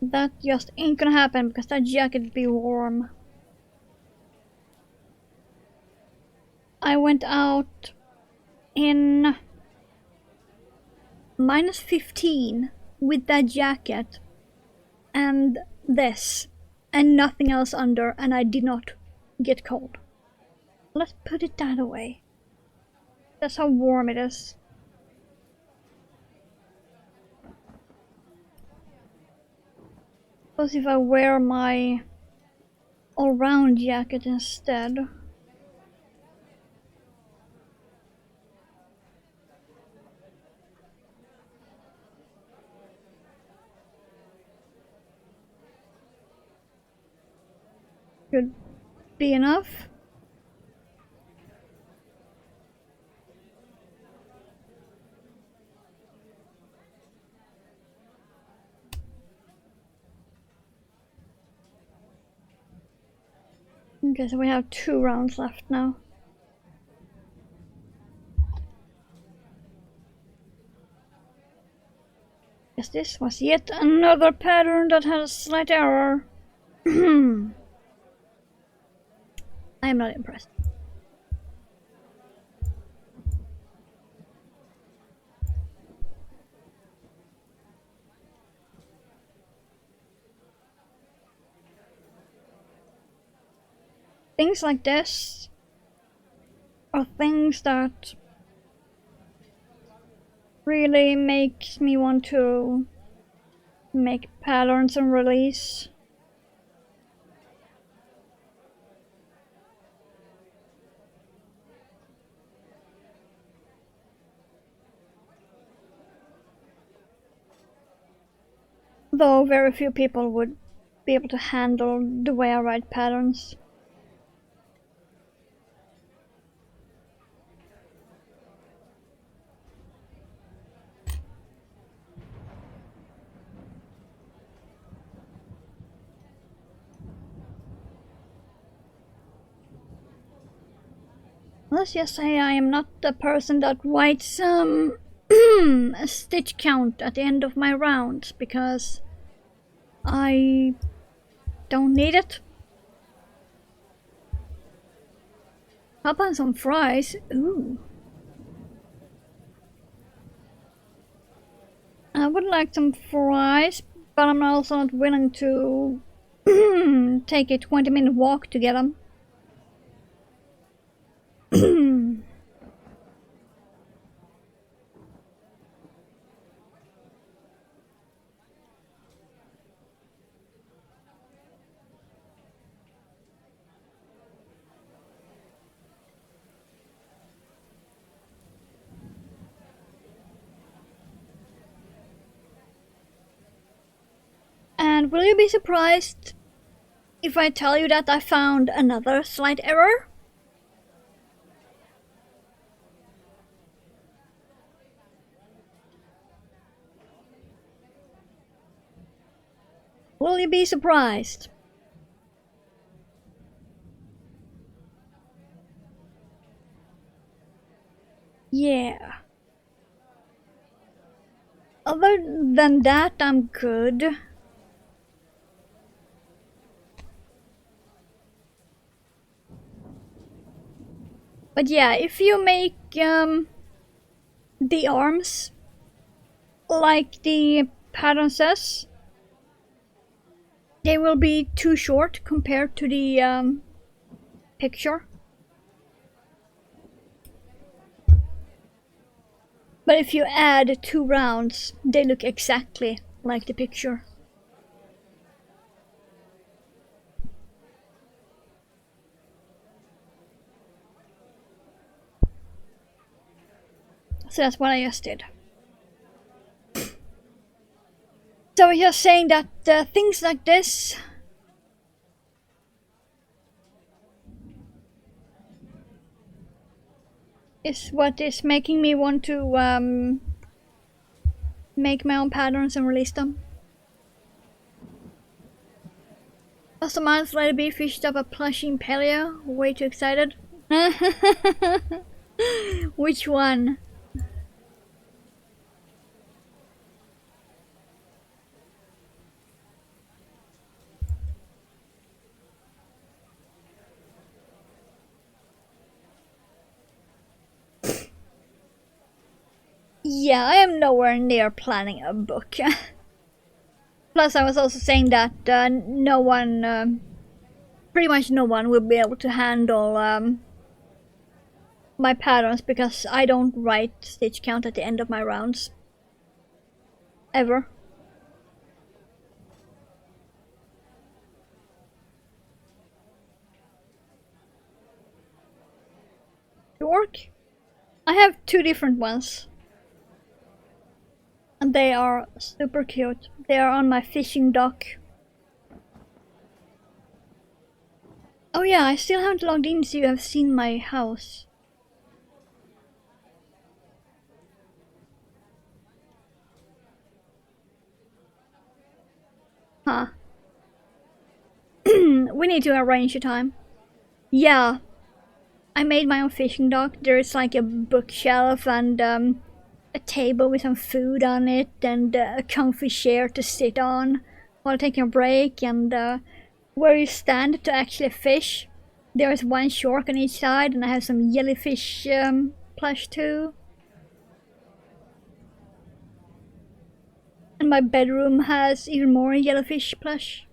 That just ain't gonna happen because that jacket would be warm. I went out in -15 with that jacket and this and nothing else under, and I did not get cold. Let's put it that away. That's how warm it is. Suppose if I wear my all-round jacket instead. Should be enough. Okay, so we have 2 rounds left now. Yes, this was yet another pattern that had a slight error. I am not impressed. Things like this are things that really makes me want to make patterns and release. Though very few people would be able to handle the way I write patterns. Let's just say I am not the person that writes a stitch count at the end of my rounds, because I don't need it. How about some fries? Ooh. I would like some fries, but I'm also not willing to take a 20-minute walk to get them. And will you be surprised if I tell you that I found another slight error? Will you be surprised? Yeah. Other than that, I'm good. But yeah, if you make the arms like the pattern says, they will be too short compared to the picture. But if you add 2 rounds, they look exactly like the picture. So that's what I just did. So you're saying that things like this is what is making me want to make my own patterns and release them. Last month, Lady B fished up a plushie Impelia. Way too excited. Which one? Yeah, I am nowhere near planning a book. Plus, I was also saying that no one, pretty much no one, will be able to handle my patterns because I don't write stitch count at the end of my rounds. Ever. To work? I have two different ones. And they are super cute. They are on my fishing dock. Oh yeah, I still haven't logged in so you have seen my house. Huh. We need to arrange a time. Yeah. I made my own fishing dock. There is like a bookshelf and a table with some food on it and a comfy chair to sit on while taking a break, and where you stand to actually fish. There is one shark on each side, and I have some jellyfish plush too. And my bedroom has even more jellyfish plush.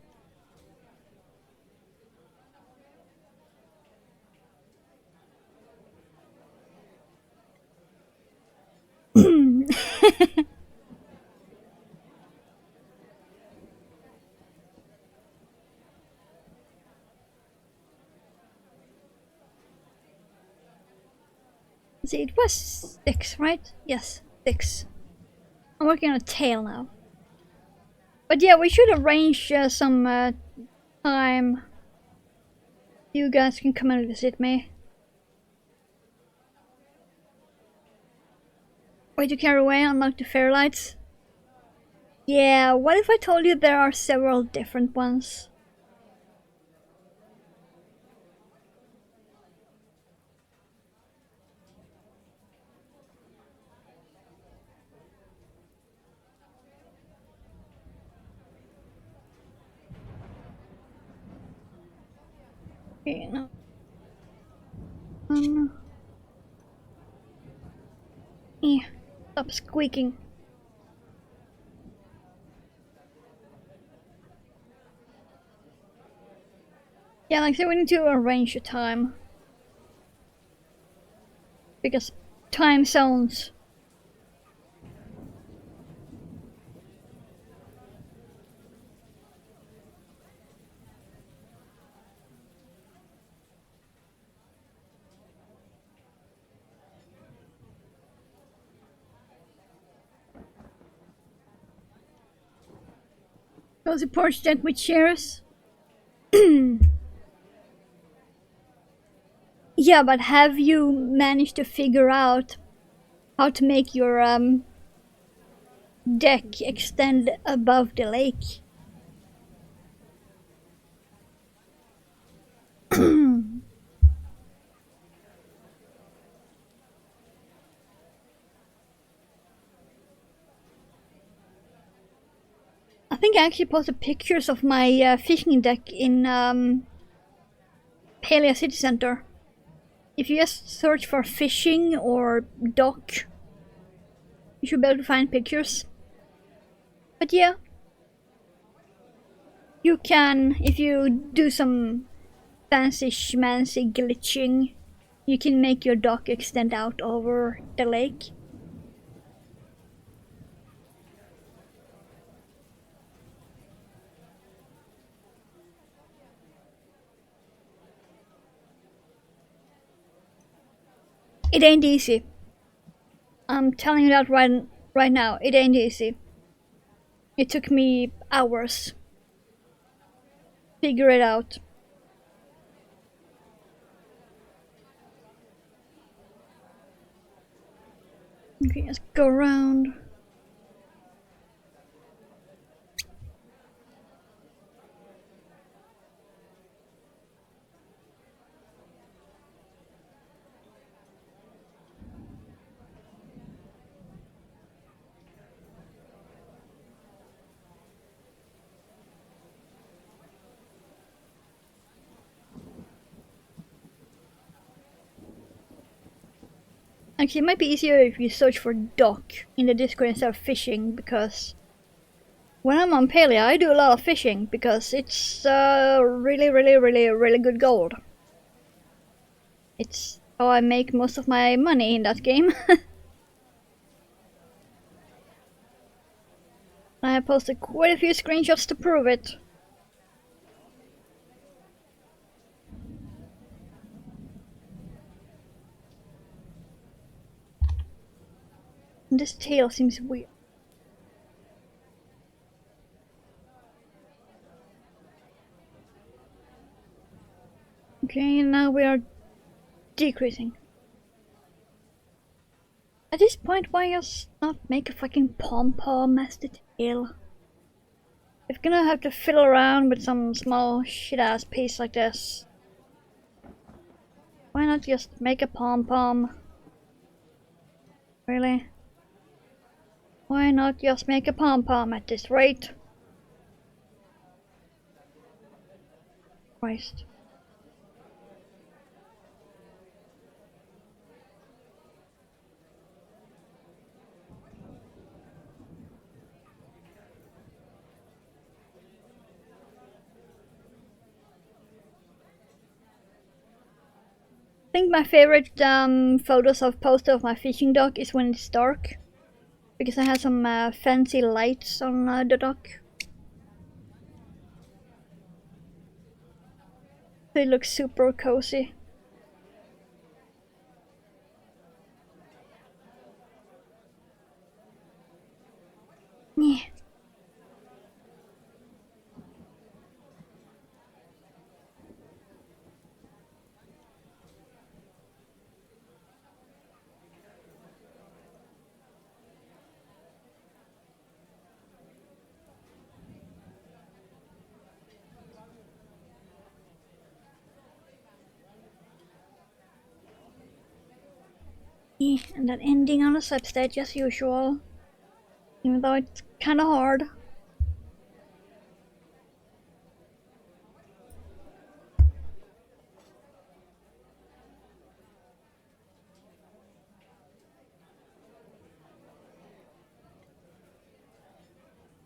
See, it was 6, right? Yes, 6. I'm working on a tail now. But yeah, we should arrange some time. You guys can come and visit me. Way to carry away, unlock the fairy lights. Yeah, what if I told you there are several different ones? Okay, no. Yeah, stop squeaking. Yeah, like I said, we need to arrange a time. Because time zones. Cozy porch deck with chairs. Yeah, but have you managed to figure out how to make your deck extend above the lake? I think I actually posted pictures of my fishing deck in Palia City Center. If you just search for fishing or dock, you should be able to find pictures. But yeah, you can, if you do some fancy schmancy glitching, you can make your dock extend out over the lake. It ain't easy. I'm telling you that right now. It ain't easy. It took me hours. Figure it out. Okay, let's go around. Actually, it might be easier if you search for dock in the Discord instead of fishing, because when I'm on Palia, I do a lot of fishing because it's really good gold. It's how I make most of my money in that game. I have posted quite a few screenshots to prove it. This tail seems weird. Okay, now we are decreasing. At this point, why just not make a fucking pom-pom as the tail? If you're gonna have to fiddle around with some small shit-ass piece like this, why not just make a pom-pom? Really? Why not just make a pom-pom at this rate? Christ. I think my favorite photos I've posted of my fishing dock is when it's dark, because I have some fancy lights on the dock. They look super cozy. Yeah. And that ending on a substage as usual, even though it's kinda hard.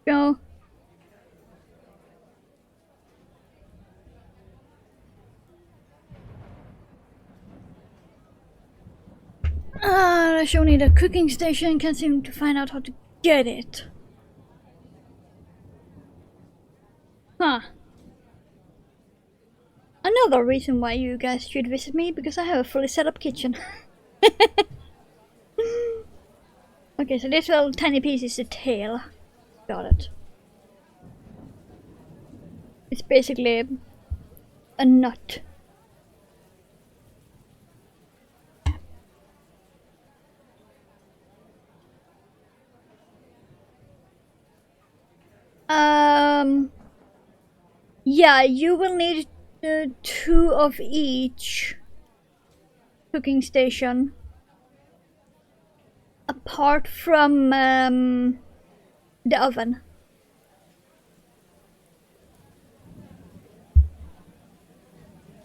Go. I sure need a cooking station, can't seem to find out how to get it. Huh. Another reason why you guys should visit me, because I have a fully set up kitchen. Okay, so this little tiny piece is the tail. Got it. It's basically a nut. Yeah, you will need 2 of each cooking station. Apart from the oven.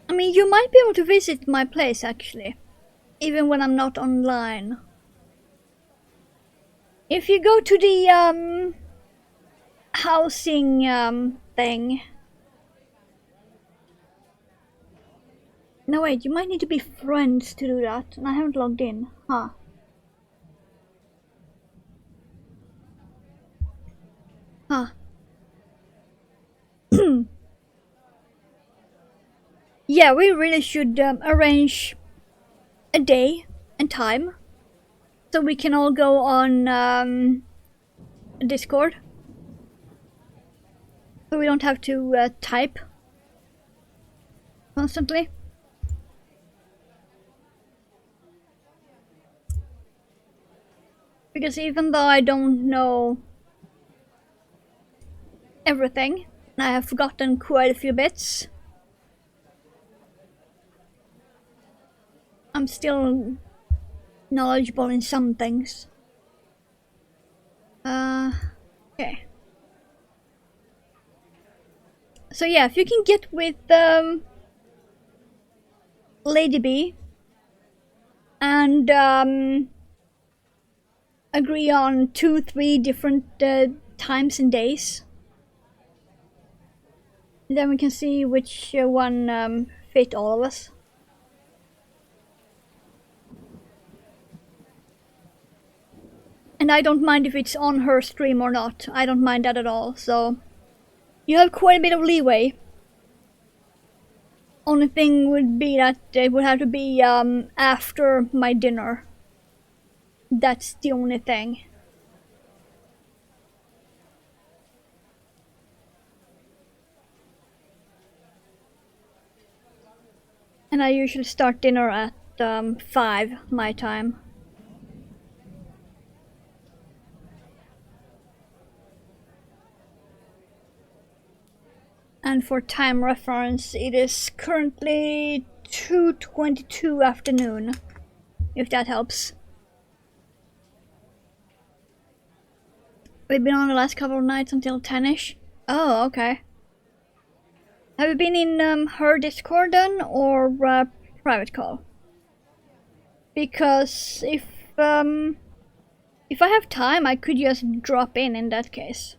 I mean, you might be able to visit my place actually, even when I'm not online. If you go to the housing thing. No wait, you might need to be friends to do that, and I haven't logged in. Huh. Huh. Yeah, we really should arrange a day and time so we can all go on Discord. So we don't have to type constantly. Because even though I don't know everything, and I have forgotten quite a few bits, I'm still knowledgeable in some things. Okay. So yeah, if you can get with Lady B, and agree on 2-3 different times and days. And then we can see which one fit all of us. And I don't mind if it's on her stream or not. I don't mind that at all. So you have quite a bit of leeway. Only thing would be that it would have to be after my dinner. That's the only thing. And I usually start dinner at 5 my time. And for time reference, it is currently 2:22 afternoon, if that helps. We've been on the last couple of nights until 10ish. Oh, okay. Have you been in her Discord then, or private call? Because if I have time, I could just drop in that case.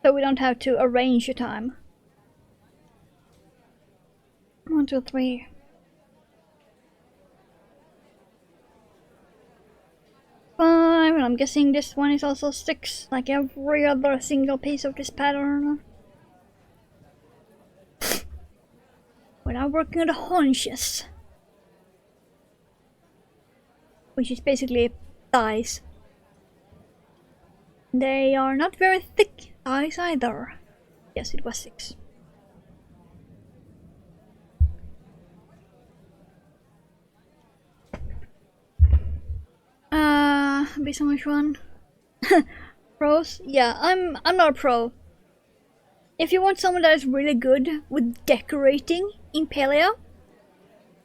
So we don't have to arrange a time. 1, 2, 3. 5, and I'm guessing this one is also 6, like every other single piece of this pattern. Without working on the haunches. Which is basically thighs. They are not very thick thighs either. Yes, it was 6. Based on which one? Pros? Yeah, I'm not a pro. If you want someone that is really good with decorating in Paleo,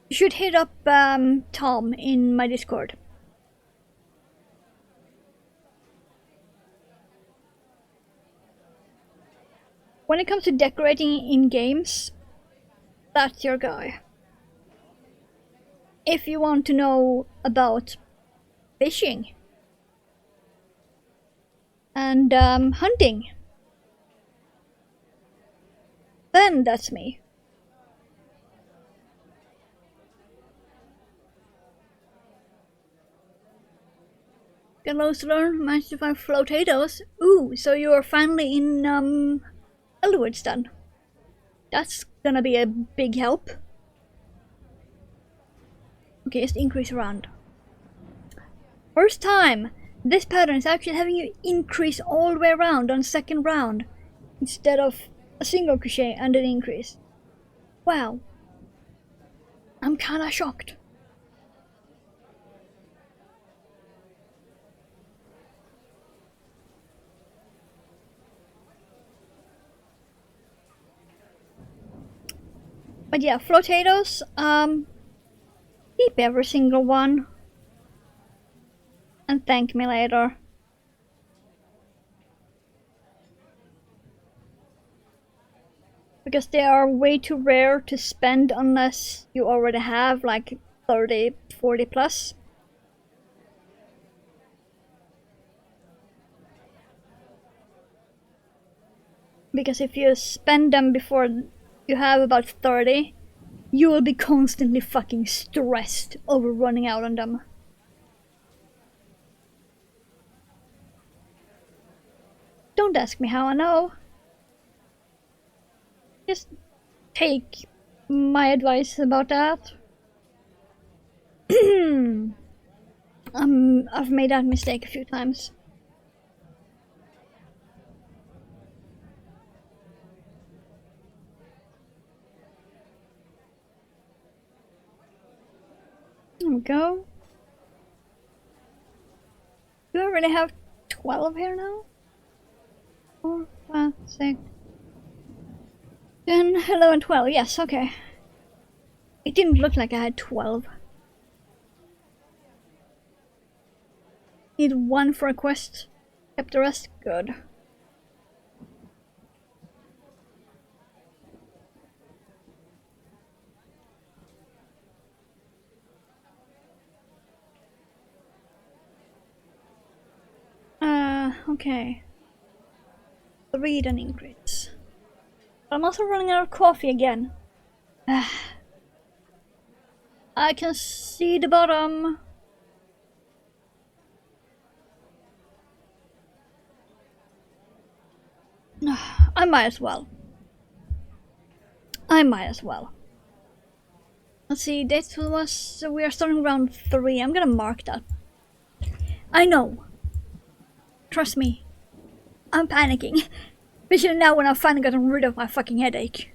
you should hit up Tom in my Discord. When it comes to decorating in games, that's your guy. If you want to know about fishing and hunting, then that's me. Got loads to learn, managed to find flotatoes. Ooh, so you're finally in Elwood's then. That's gonna be a big help. Okay, just increase around. First time this pattern is actually having you increase all the way around on second round instead of a single crochet and an increase. Wow. I'm kinda shocked. But yeah, flotatoes, keep every single one. And thank me later. Because they are way too rare to spend unless you already have like 30, 40 plus. Because if you spend them before you have about 30, you will be constantly fucking stressed over running out on them. Don't ask me how I know. Just take my advice about that. I've made that mistake a few times. There we go. Do I really have 12 here now? 4, 5, 6, 10, 11, 12. Yes, okay. It didn't look like I had 12. Need 1 for a quest. Kept the rest good. Okay. 3 then increase. I'm also running out of coffee again. I can see the bottom. I might as well. I might as well. Let's see, this was. We are starting round 3. I'm gonna mark that. I know. Trust me. I'm panicking. Especially now when I've finally gotten rid of my fucking headache.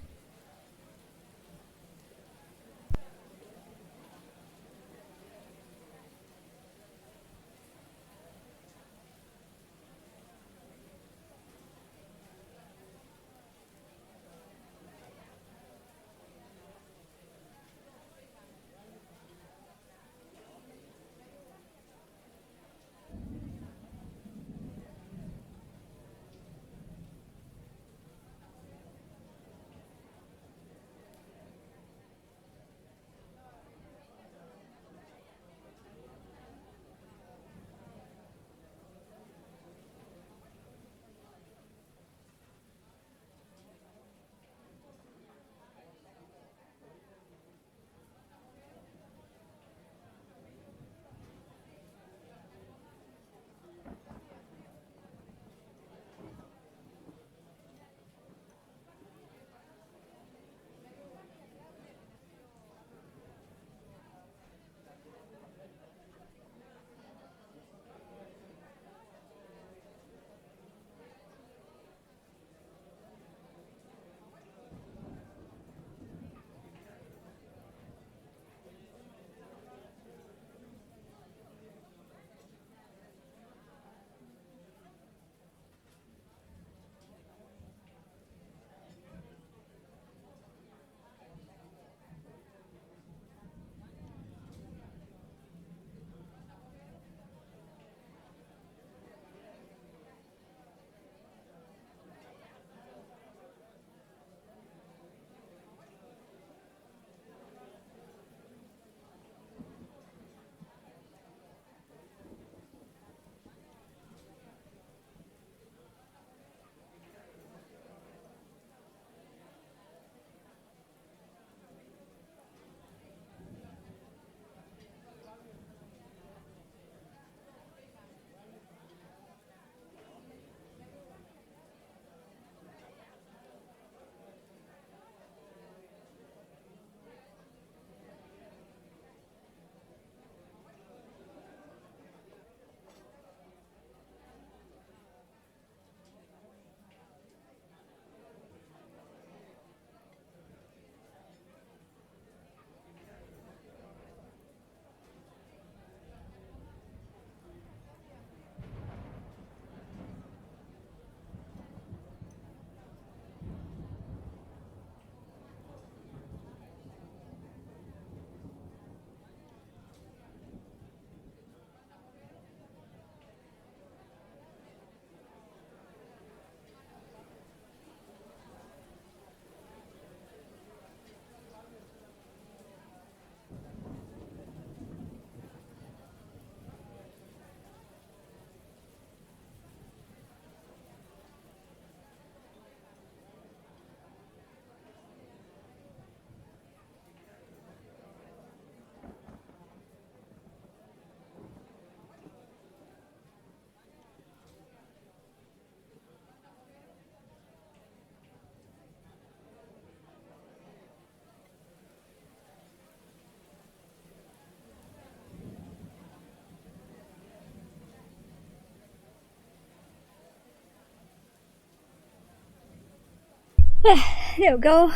There we go.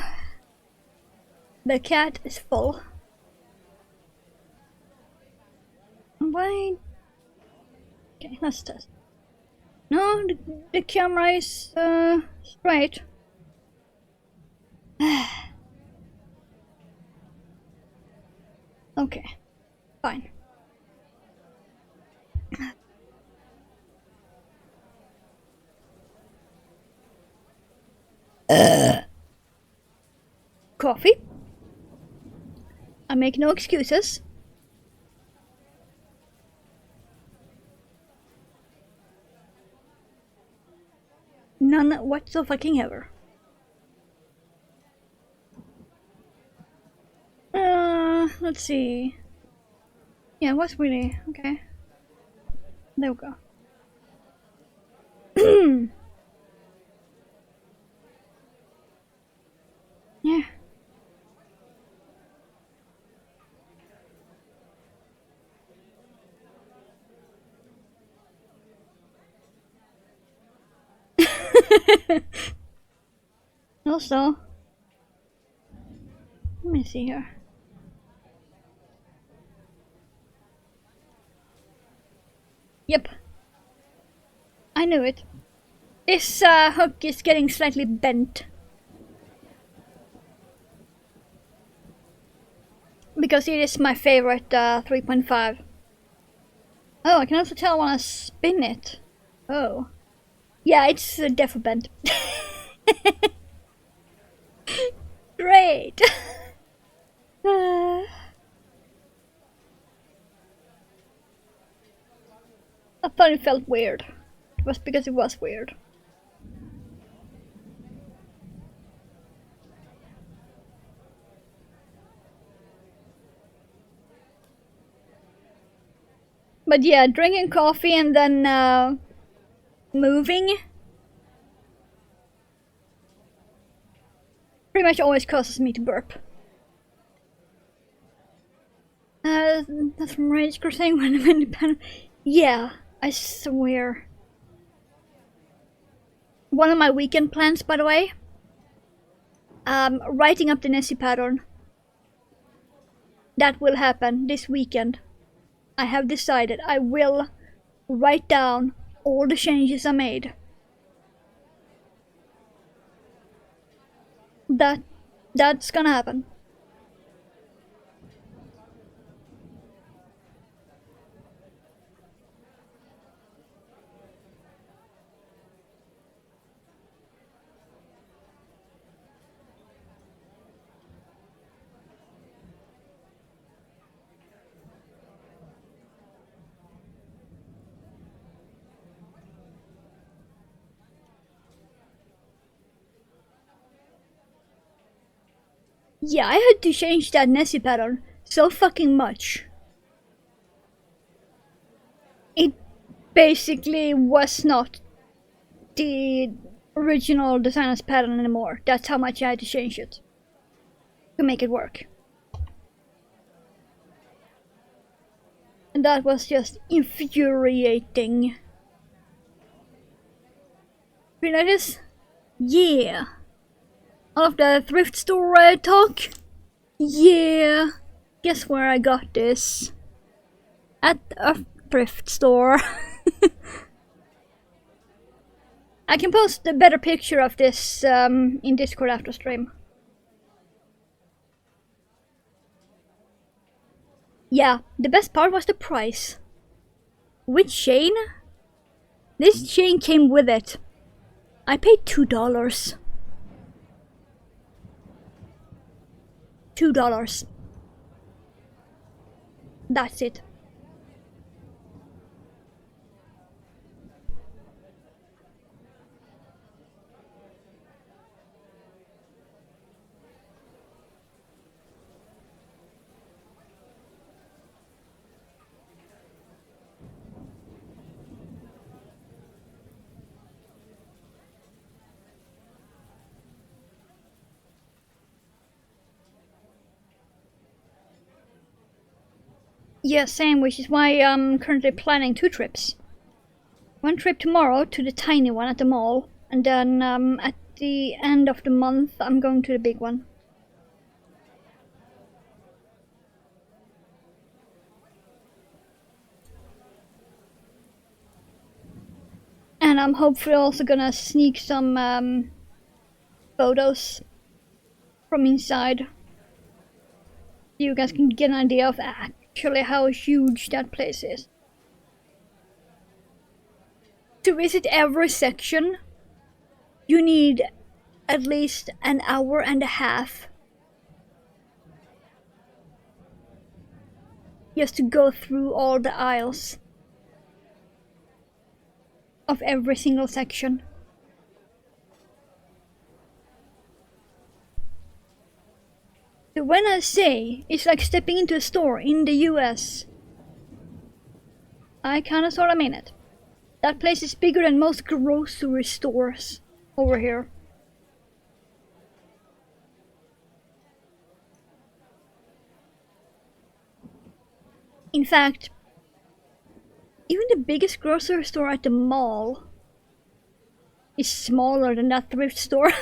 The cat is full. Why? Okay, let's test. No, the camera is straight. Okay, fine. Coffee. I make no excuses. none whatsoever. Let's see. Yeah, what's really okay? There we go. Yeah. Also, let me see here. Yep. I knew it. This hook is getting slightly bent. Because it is my favorite 3.5. Oh, I can also tell when I spin it. Oh. Yeah, it's definitely bent. Great! I thought it felt weird. It was because it was weird. But yeah, drinking coffee and then moving pretty much always causes me to burp. That's from Rage Crossing when I'm independent. Yeah, I swear. One of my weekend plans, by the way, writing up the Nessie pattern. That will happen this weekend. I have decided I will write down all the changes I made. That's gonna happen. Yeah, I had to change that Nessie pattern so fucking much. It basically was not the original designer's pattern anymore. That's how much I had to change it to make it work. And that was just infuriating. You notice? Yeah. All of the thrift store talk? Yeah. Guess where I got this? At a thrift store. I can post a better picture of this in Discord after stream. Yeah, the best part was the price. Which chain? This chain came with it. I paid $2. $2. That's it. Yeah, same, which is why I'm currently planning 2 trips. One trip tomorrow to the tiny one at the mall, and then at the end of the month I'm going to the big one. And I'm hopefully also gonna sneak some photos from inside. You guys can get an idea of actually how huge that place is. To visit every section, you need at least an hour and a half just to go through all the aisles of every single section. So when I say it's like stepping into a store in the US, I kinda sorta mean it. That place is bigger than most grocery stores over here. In fact, even the biggest grocery store at the mall is smaller than that thrift store.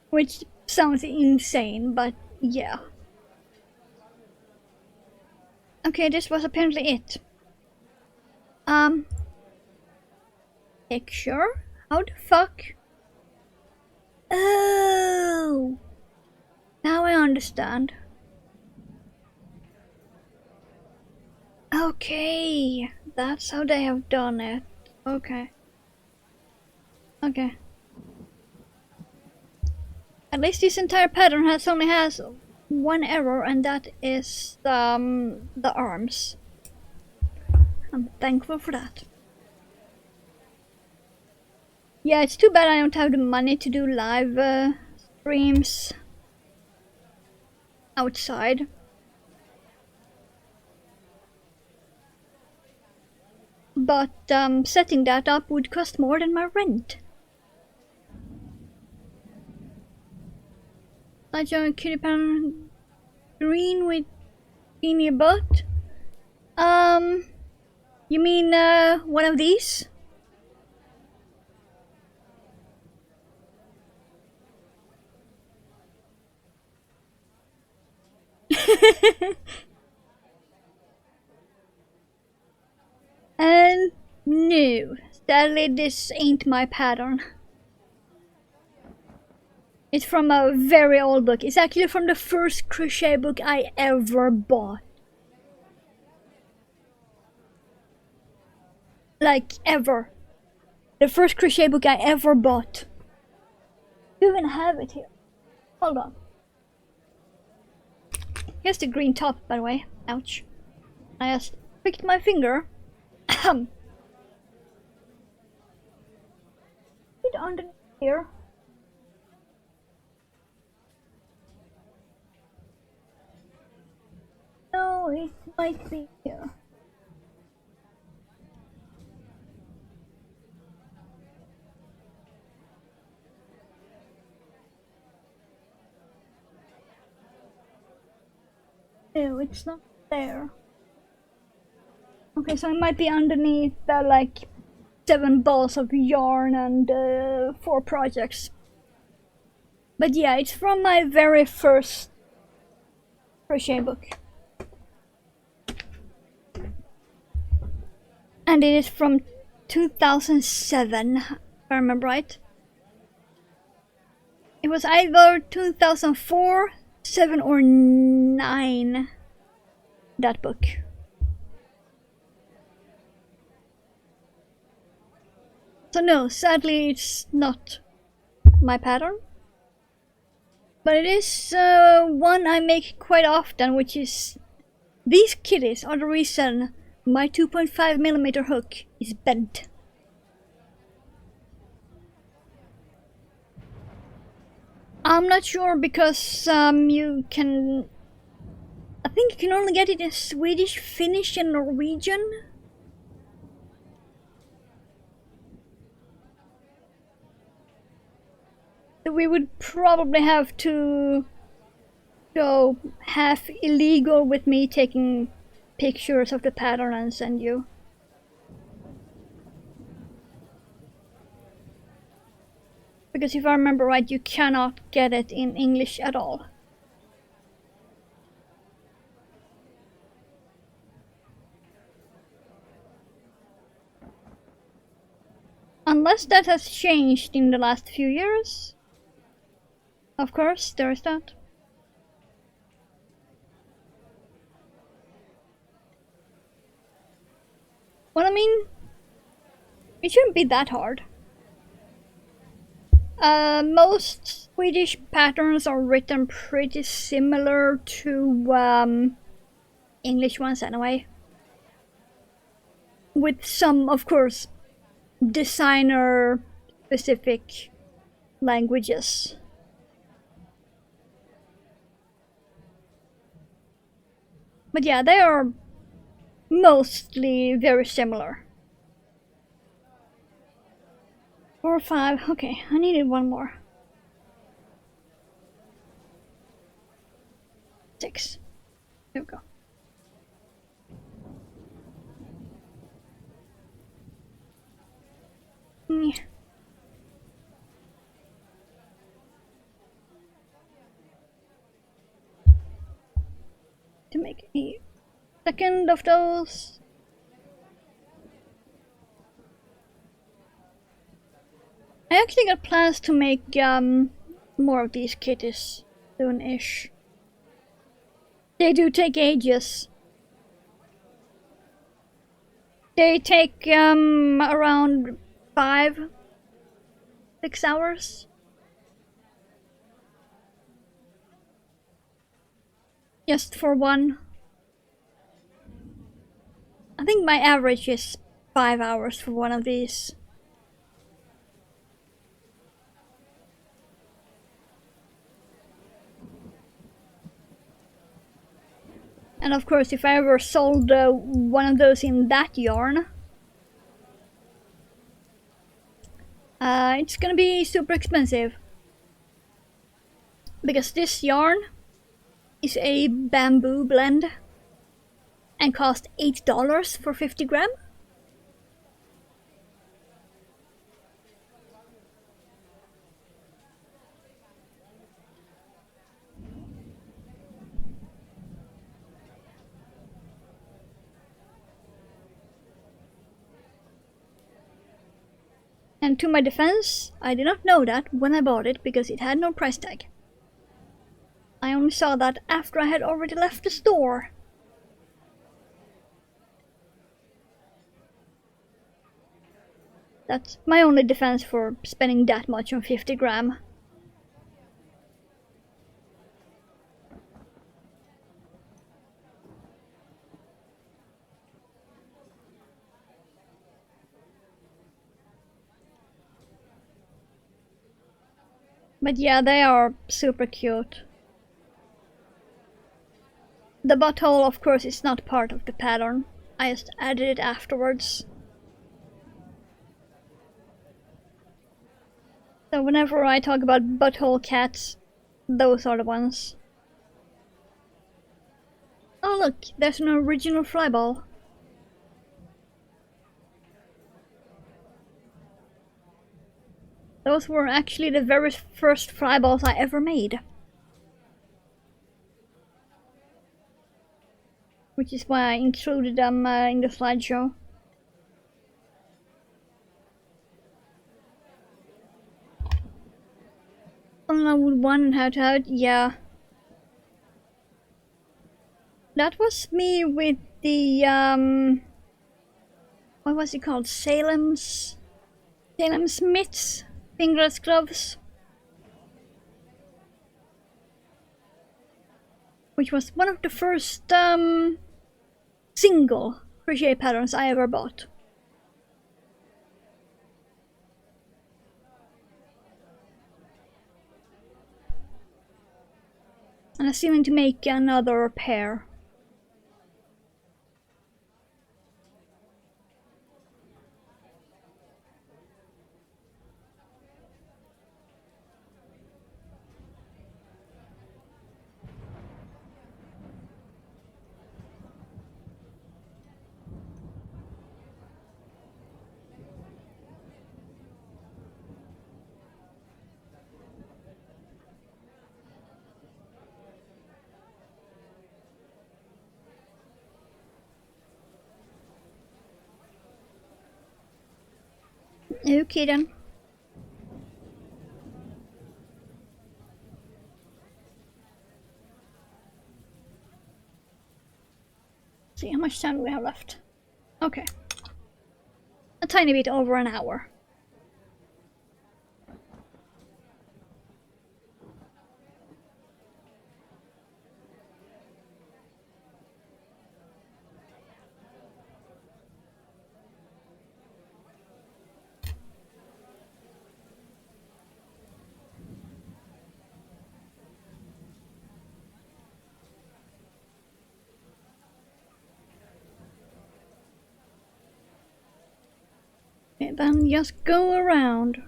Which sounds insane, but yeah. Okay, this was apparently it. Picture? How the fuck? Oh! Now I understand. Okay, that's how they have done it. Okay. Okay. At least this entire pattern only has one error, and that is the arms. I'm thankful for that. Yeah, it's too bad I don't have the money to do live streams outside. But setting that up would cost more than my rent. I joined Kitty Pan green with in your butt. You mean one of these? And no, sadly this ain't my pattern. It's from a very old book. It's actually from the first crochet book I ever bought. Like, ever. The first crochet book I ever bought. I even have it here. Hold on. Here's the green top, by the way. Ouch. I just pricked my finger. Ahem. It underneath here. No, it might be here. No, it's not there. Okay, so it might be underneath the like 7 balls of yarn and 4 projects. But yeah, it's from my very first crochet book. And it is from 2007, if I remember right. It was either 2004, 7 or 9, that book. So no, sadly it's not my pattern. But it is one I make quite often, which is... These kitties are the reason my 2.5mm hook is bent. I'm not sure because you can... I think you can only get it in Swedish, Finnish and Norwegian. So we would probably have to go half illegal with me taking pictures of the pattern and send you. Because if I remember right, you cannot get it in English at all. Unless that has changed in the last few years. Of course, there is that. Well, I mean, it shouldn't be that hard. Most Swedish patterns are written pretty similar to English ones anyway. With some, of course, designer-specific languages. But yeah, they are mostly very similar. 4 or 5. Okay, I needed one more. 6. There we go. Yeah. To make a second of those. I actually got plans to make more of these kitties soon-ish. They do take ages. They take around 5-6 hours. Just for one. I think my average is 5 hours for one of these. And of course, if I ever sold one of those in that yarn, it's gonna be super expensive. Because this yarn is a bamboo blend and cost $8 for 50 gram. And to my defense, I did not know that when I bought it because it had no price tag. I only saw that after I had already left the store. That's my only defense for spending that much on 50 gram. But yeah, they are super cute. The butthole, of course, is not part of the pattern. I just added it afterwards. So whenever I talk about butthole cats, those are the ones. Oh look, there's an original flyball. Those were actually the very first flyballs I ever made. Which is why I included them in the slideshow. Would 1 and how to how it? Yeah. That was me with the what was it called? Salem Smith's fingerless gloves. Which was one of the first single crochet patterns I ever bought. And I still need to make another pair. Okay then. See how much time we have left. Okay. A tiny bit over an hour. And then just go around.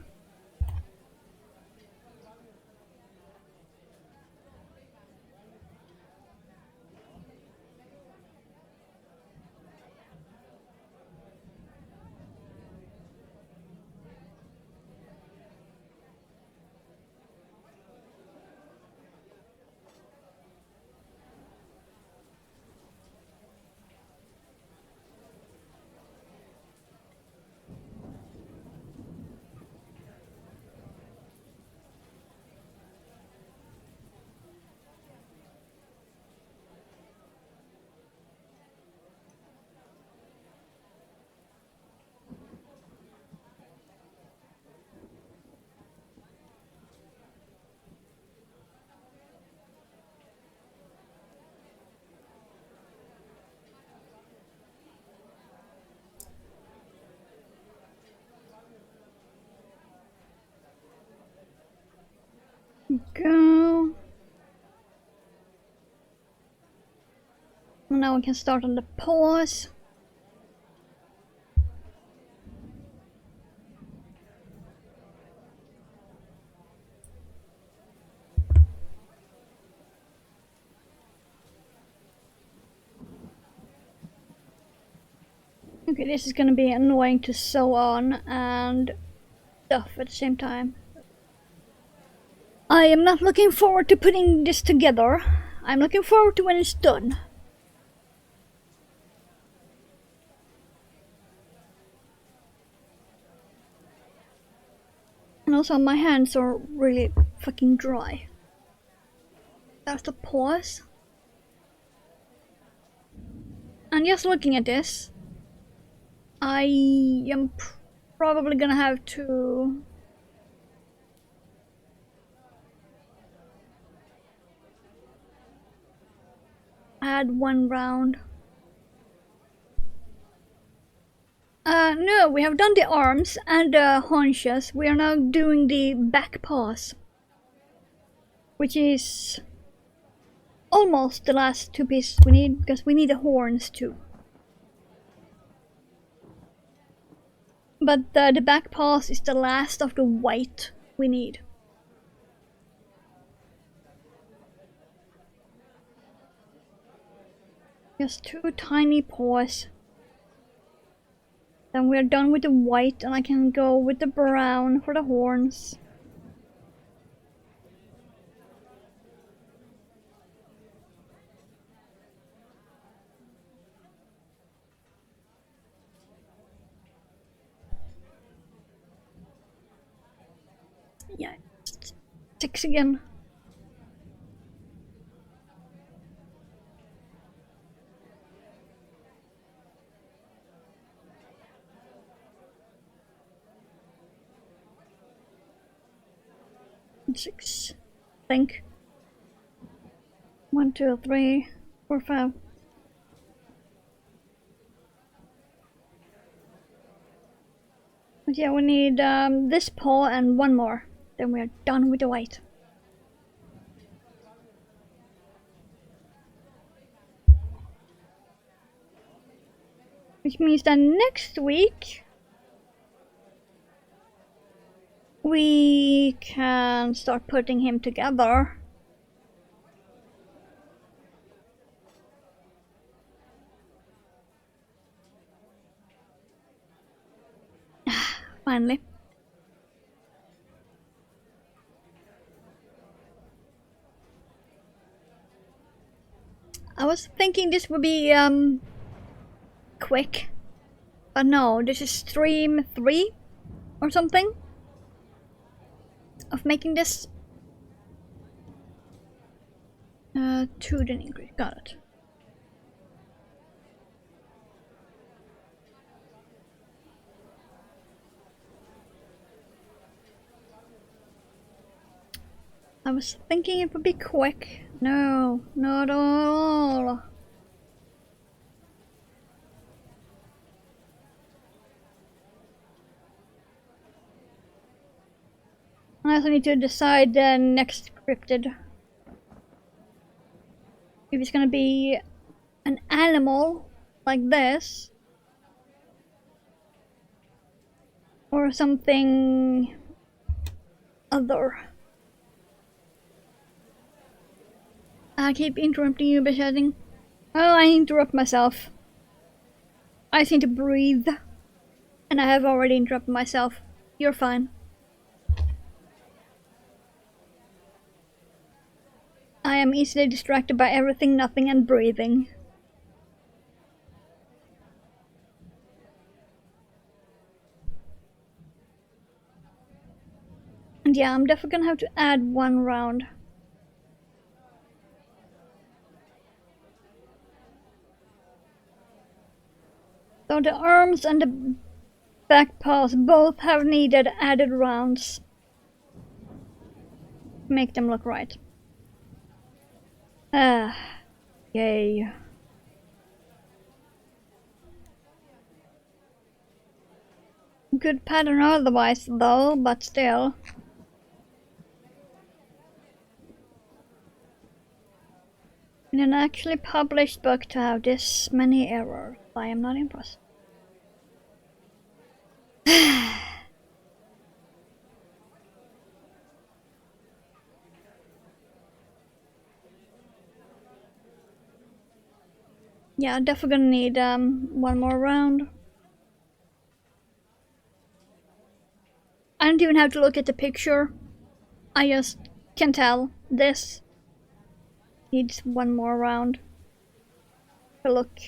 Go. And now we can start on the paws. Okay, this is gonna be annoying to sew on and stuff at the same time. I am not looking forward to putting this together. I'm looking forward to when it's done. And also my hands are really fucking dry. That's the paws. And just looking at this, I am probably gonna have to add one round. No, we have done the arms and the haunches. We are now doing the back paws, which is almost the last two pieces we need, because we need the horns too. But the back paws is the last of the white we need. Just two tiny paws. Then we're done with the white and I can go with the brown for the horns. Yeah, 6 again. Six, I think. 1, 2, 3, 4, 5. But yeah, we need this paw and one more. Then we are done with the white. Which means that next week we can start putting him together. Finally. I was thinking this would be quick, but no, this is stream 3 or something of making this. 2 then increase, got it. I was thinking it would be quick. No, not at all. I also need to decide the next cryptid. If it's gonna be an animal like this, Or something other. I keep interrupting you by shouting. Oh, I interrupt myself. I just need to breathe. And I have already interrupted myself. You're fine. I am easily distracted by everything, nothing, and breathing. And yeah, I'm definitely gonna have to add one round. So the arms and the back paws both have needed added rounds. Make them look right. Yay. Good pattern otherwise though, but still. In an actually published book to have this many errors, I am not impressed. Yeah, definitely gonna need one more round. I don't even have to look at the picture. I just can tell this needs one more round to look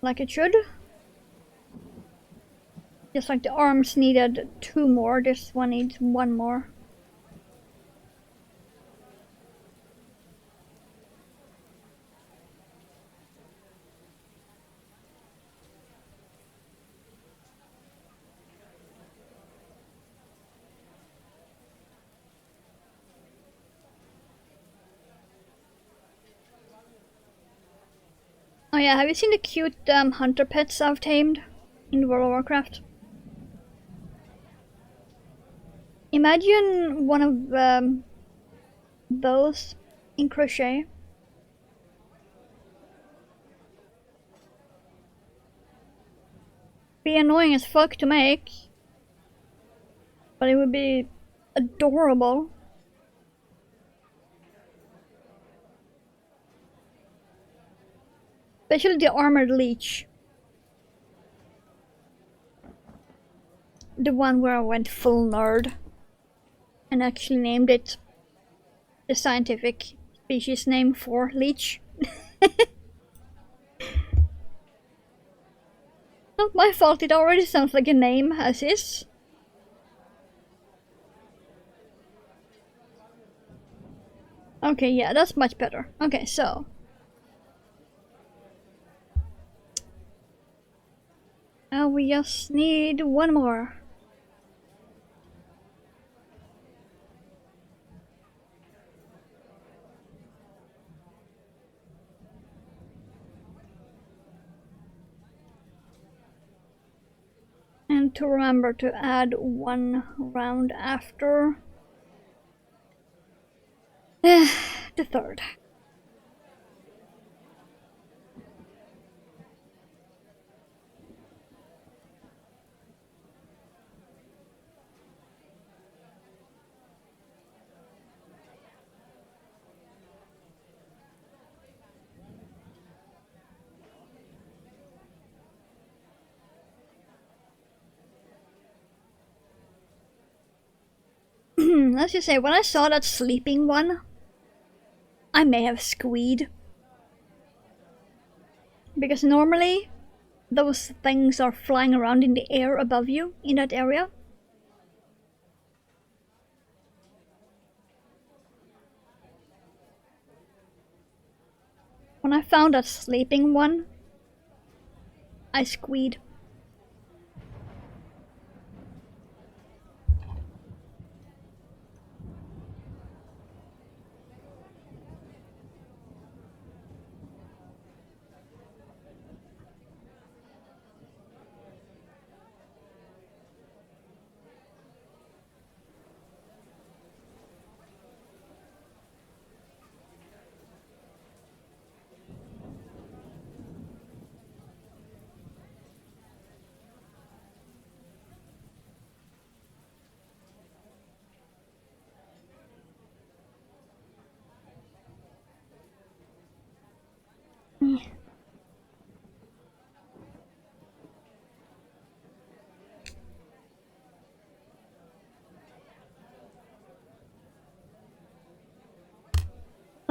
like it should. Just like the arms needed 2 more, this one needs 1 more. Oh yeah, have you seen the cute hunter pets I've tamed in World of Warcraft? Imagine one of those in crochet. Be annoying as fuck to make, but it would be adorable. Especially the armored leech. The one where I went full nerd and actually named it the scientific species name for leech. Not my fault, it already sounds like a name as is. Okay, yeah, that's much better. Okay, so. Now we just need one more. And to remember to add one round after the third. Let's just say, when I saw that sleeping one, I may have squeed. Because normally, those things are flying around in the air above you in that area. When I found that sleeping one, I squeed.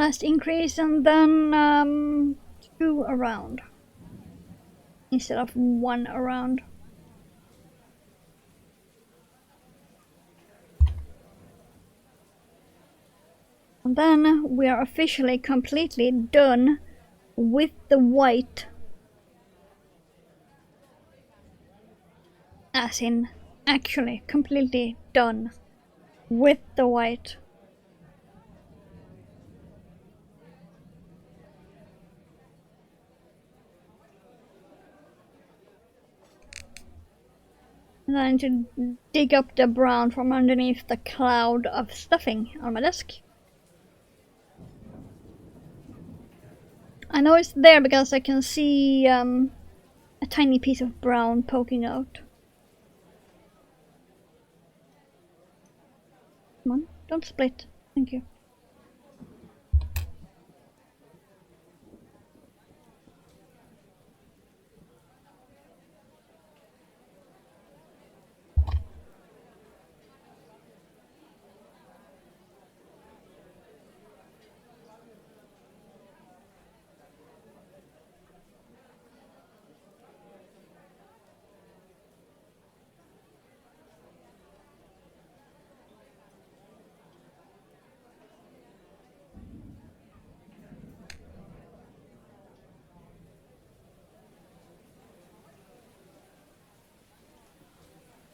last increase, and then 2 around instead of 1 around. And then we are officially completely done with the white. As in, actually completely done with the white. And then I need to dig up the brown from underneath the cloud of stuffing on my desk. I know it's there because I can see a tiny piece of brown poking out. Come on, don't split. Thank you.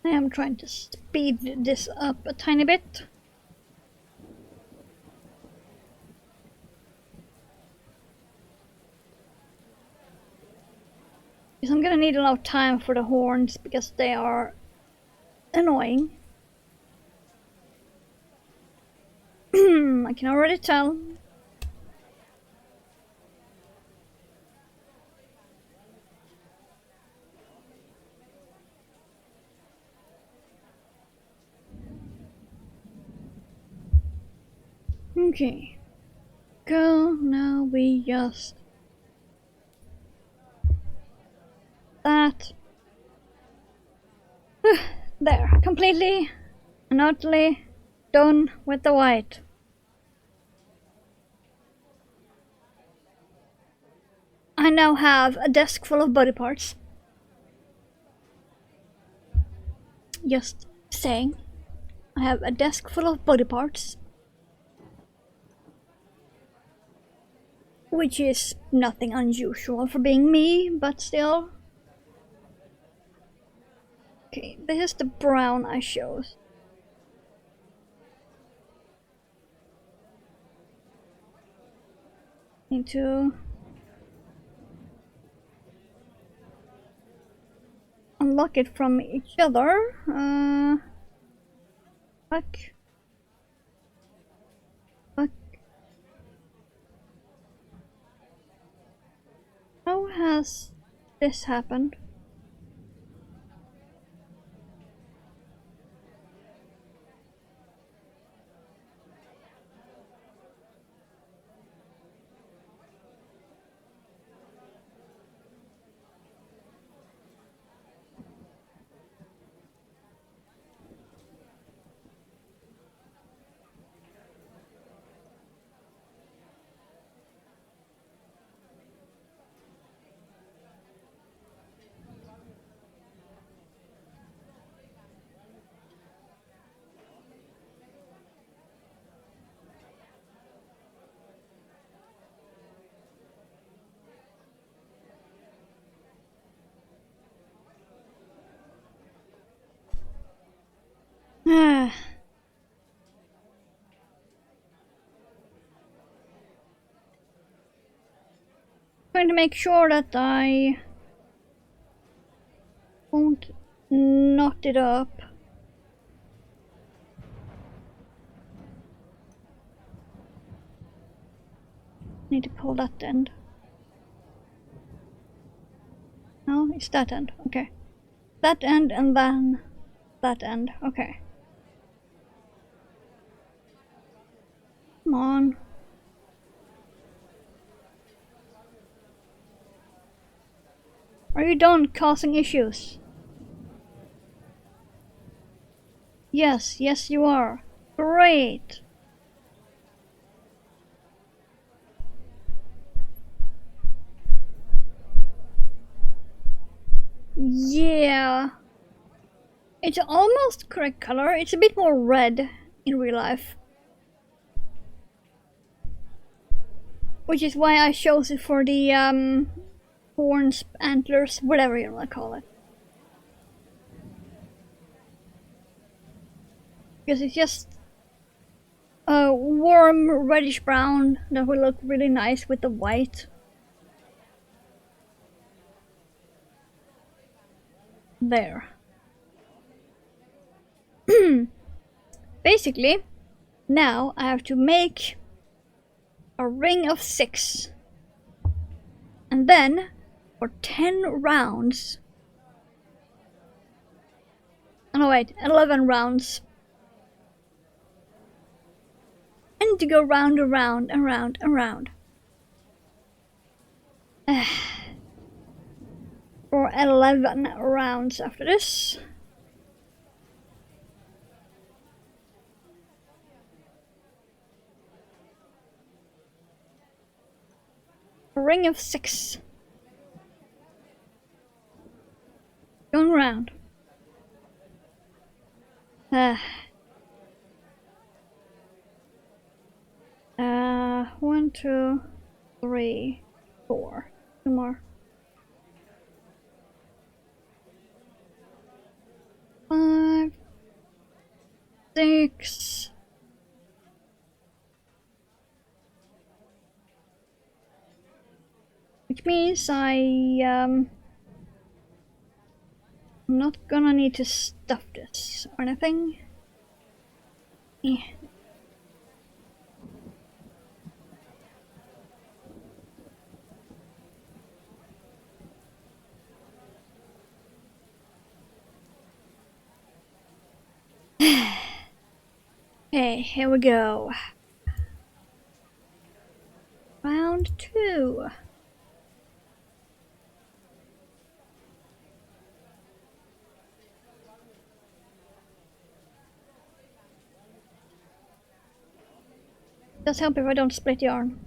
I am trying to speed this up a tiny bit. Because I'm gonna need a lot of time for the horns because they are annoying. I can already tell. Okay. Go, now we just... that. There, completely and utterly done with the white. I now have a desk full of body parts. Just saying. I have a desk full of body parts. Which is nothing unusual for being me, but still. Okay, this is the brown I chose. Need to unlock it from each other. Fuck. Fuck. How has this happened? Ah. Trying to make sure that I won't knot it up. Need to pull that end. No, it's that end. Okay. That end and then that end. Okay. Come on. Are you done causing issues? Yes, yes you are. Great. Yeah. It's almost correct color. It's a bit more red in real life. Which is why I chose it for the horns, antlers, whatever you want to call it. Because it's just a warm reddish brown that will look really nice with the white. There. Basically, now I have to make a ring of 6. And then, for 10 rounds... Oh no, wait, 11 rounds. And to go round and round and round and round. For 11 rounds after this. A ring of 6. Going round. 1, 2, 3, 4. 2 more. 5, 6. Which means I'm not gonna need to stuff this or anything. Yeah. Okay, here we go. Round 2. Does help if I don't split yarn.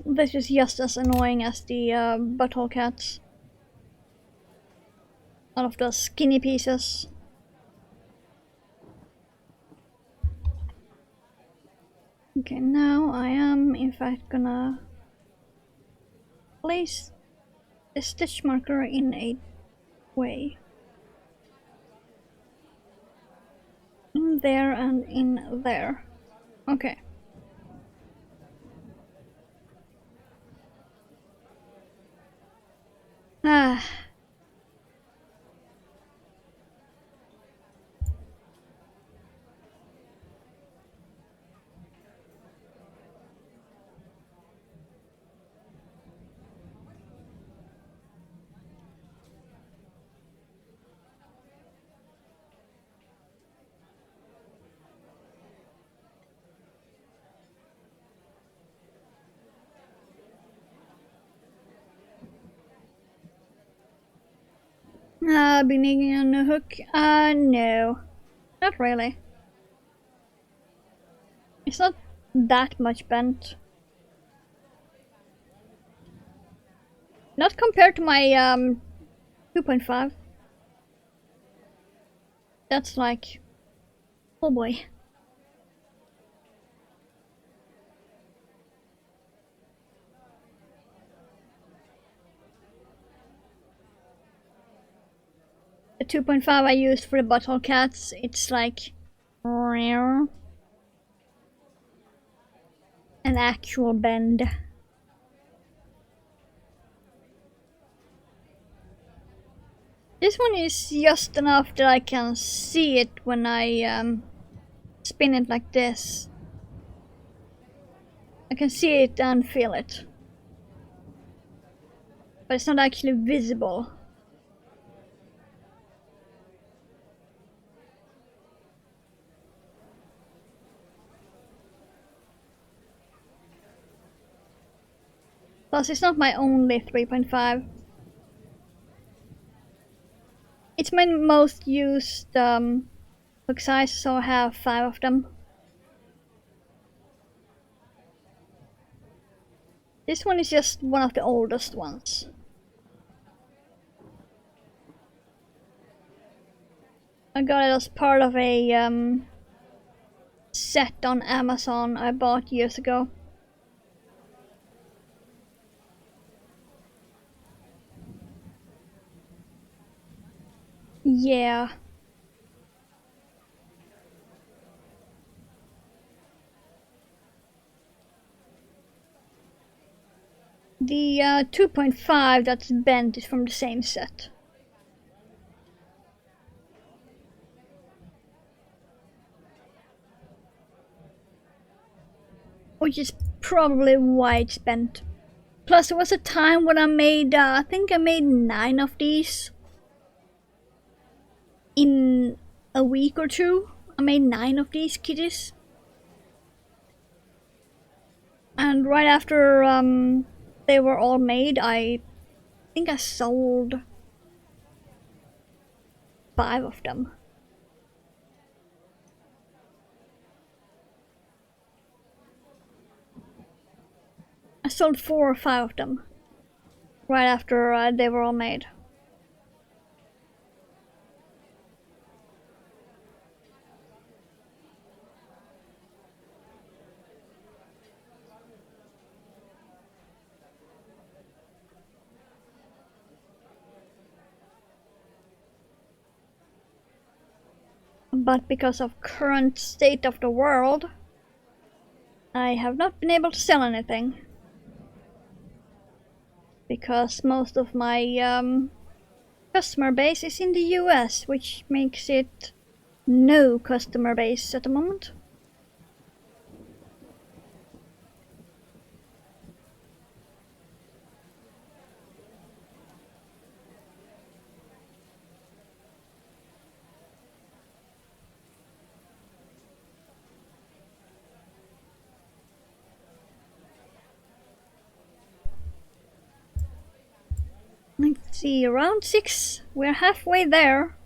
This is just as annoying as the butthole cats. All of those skinny pieces. Okay, now I am in fact gonna place the stitch marker in a way. In there and in there. Okay. Ah. Beginning on the hook? No. Not really. It's not that much bent. Not compared to my 2.5. That's like... oh boy. The 2.5 I used for the butthole cats, it's like... an actual bend. This one is just enough that I can see it when I spin it like this. I can see it and feel it. But it's not actually visible. Plus, it's not my only 3.5. It's my most used hook size, so I have 5 of them. This one is just one of the oldest ones. I got it as part of a set on Amazon I bought years ago. Yeah. The 2.5 that's bent is from the same set. Which is probably why it's bent. Plus, there was a time when I made, I think I made 9 of these in a week or two. I made 9 of these kitties. And right after they were all made, I think I sold 5 of them. I sold 4 or 5 of them right after they were all made. But because of current state of the world, I have not been able to sell anything. Because most of my customer base is in the US, which makes it no customer base at the moment. Let's see, round 6. We're halfway there.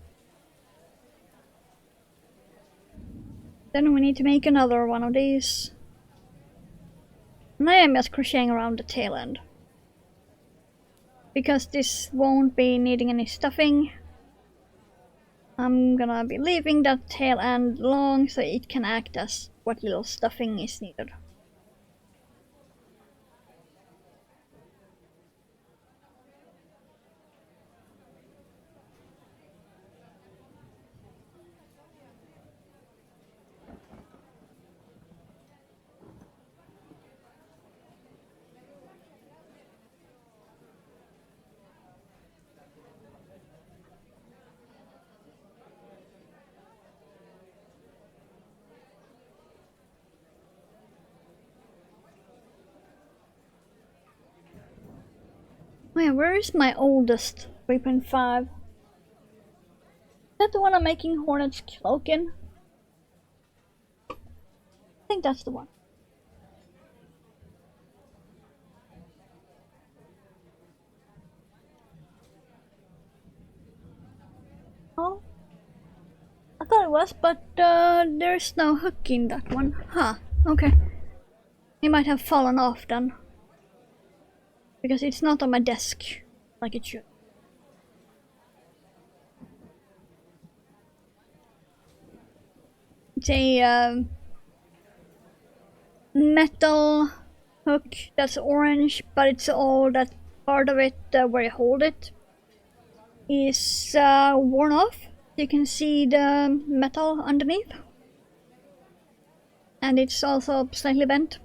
Then we need to make another one of these. And I am just crocheting around the tail end. Because this won't be needing any stuffing, I'm gonna be leaving that tail end long so it can act as what little stuffing is needed. Wait, where is my oldest 3.5? Is that the one I'm making Hornet's cloak in? I think that's the one. Oh, I thought it was, but there's no hook in that one. Huh, okay. It might have fallen off then. Because it's not on my desk, like it should. It's a metal hook that's orange, but it's all that part of it where you hold it is worn off. You can see the metal underneath. And it's also slightly bent.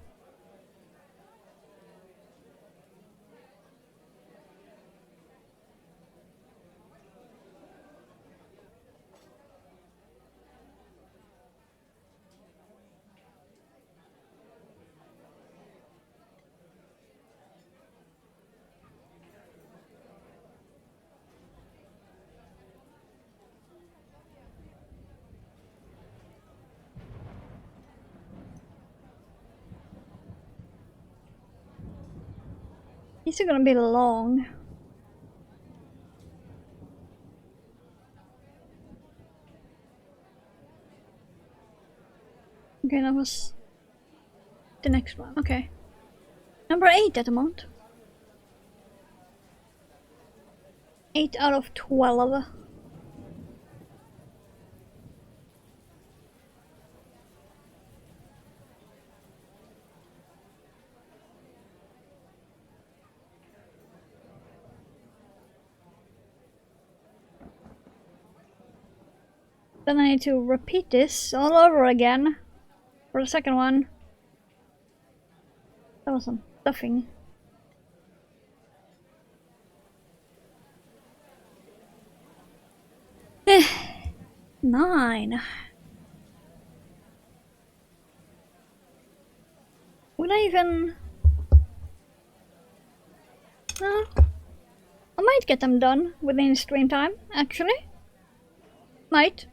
These are gonna be long. Okay, that was the next one. Okay. Number 8 at the moment. 8 out of 12. Then I need to repeat this all over again for the second one. That was some stuffing. Eh, 9. Would I even... I might get them done within stream time, actually. Might.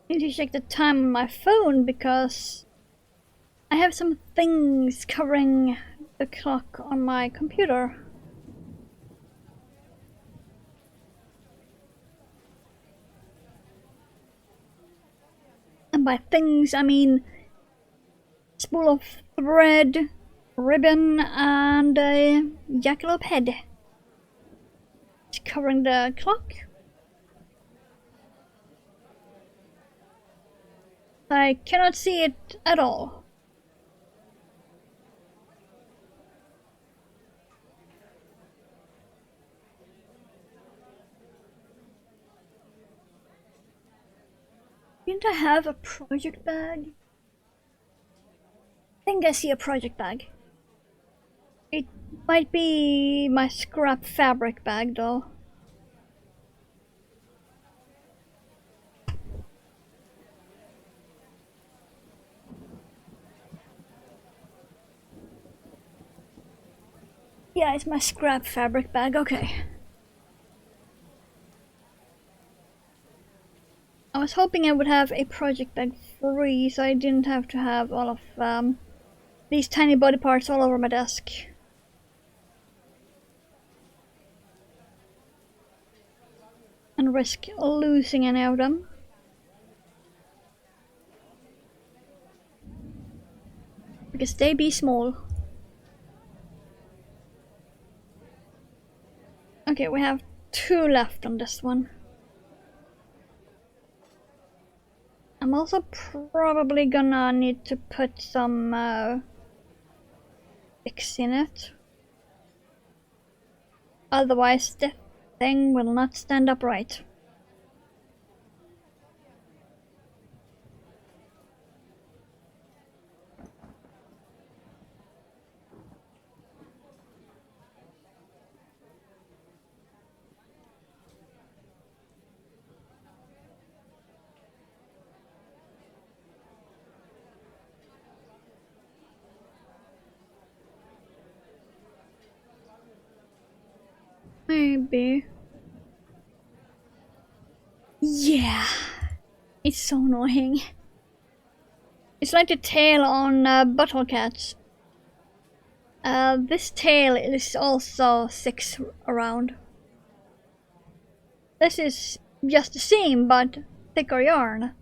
Need to check the time on my phone because I have some things covering the clock on my computer. And by things, I mean spool of thread, ribbon, and a jackalope head. It's covering the clock. I cannot see it at all. Didn't I have a project bag? I think I see a project bag. It might be my scrap fabric bag though. Yeah, it's my scrap fabric bag, okay. I was hoping I would have a project bag free so I didn't have to have all of these tiny body parts all over my desk. And risk losing any of them. Because they be small. Okay, we have 2 left on this one. I'm also probably gonna need to put some sticks in it. Otherwise the thing will not stand upright. Maybe. Yeah. It's so annoying. It's like the tail on butthole cats. This tail is also 6 around. This is just the same, but thicker yarn.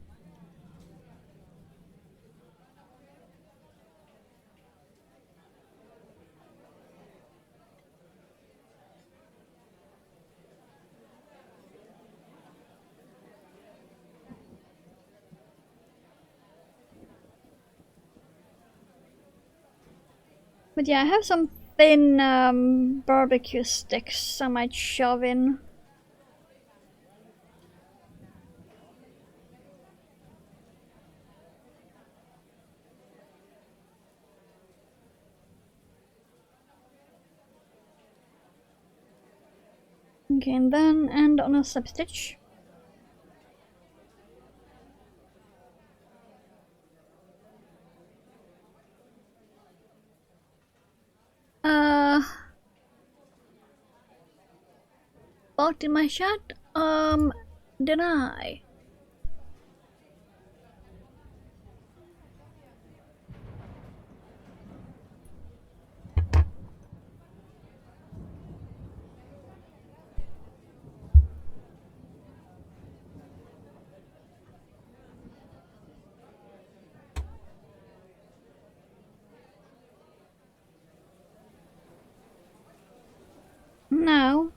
But yeah, I have some thin barbecue sticks I might shove in. Okay, and then end on a slip stitch. bot in my chat? Did I? Now,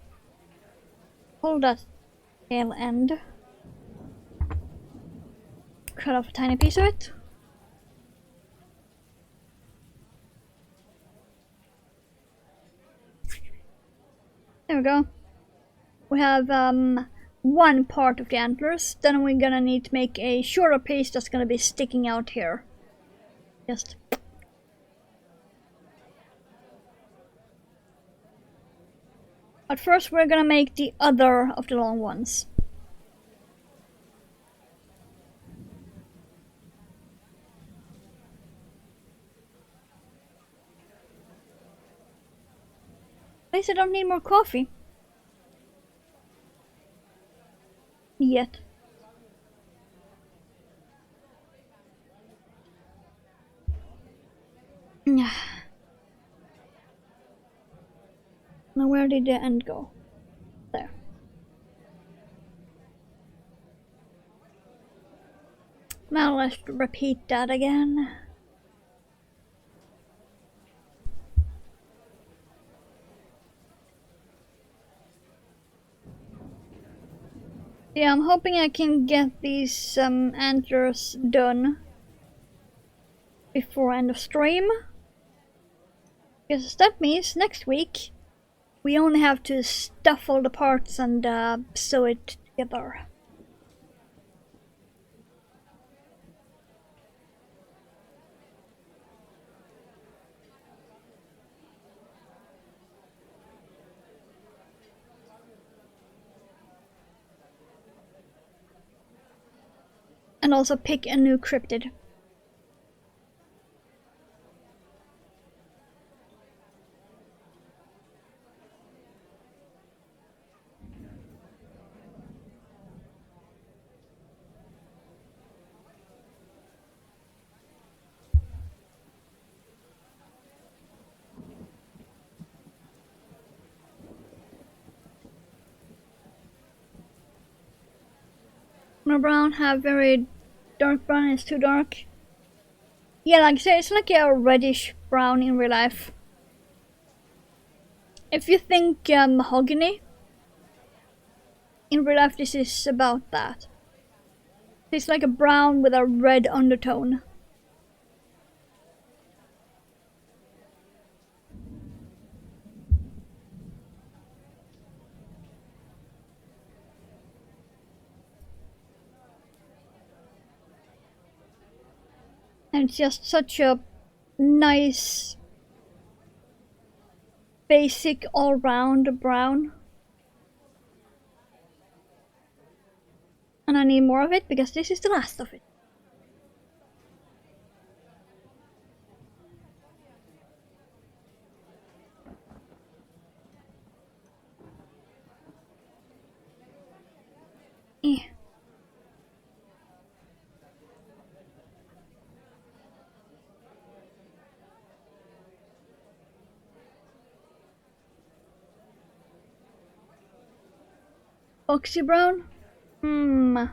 hold that tail end. Cut off a tiny piece of it. There we go. We have one part of the antlers. Then we're gonna need to make a shorter piece that's gonna be sticking out here. Just. But first we're gonna make the other of the long ones. At least I don't need more coffee. Yet. Now where did the end go? There. Now let's repeat that again. Yeah, I'm hoping I can get these antlers done before end of stream. Because that means next week we only have to stuff all the parts and sew it together. And also pick a new cryptid. My brown have very dark brown and it's too dark. Yeah, like I said, it's like a reddish brown in real life. If you think mahogany, in real life this is about that. It's like a brown with a red undertone. And it's just such a nice, basic all-round brown. And I need more of it because this is the last of it. Eh. Oxy brown? I'm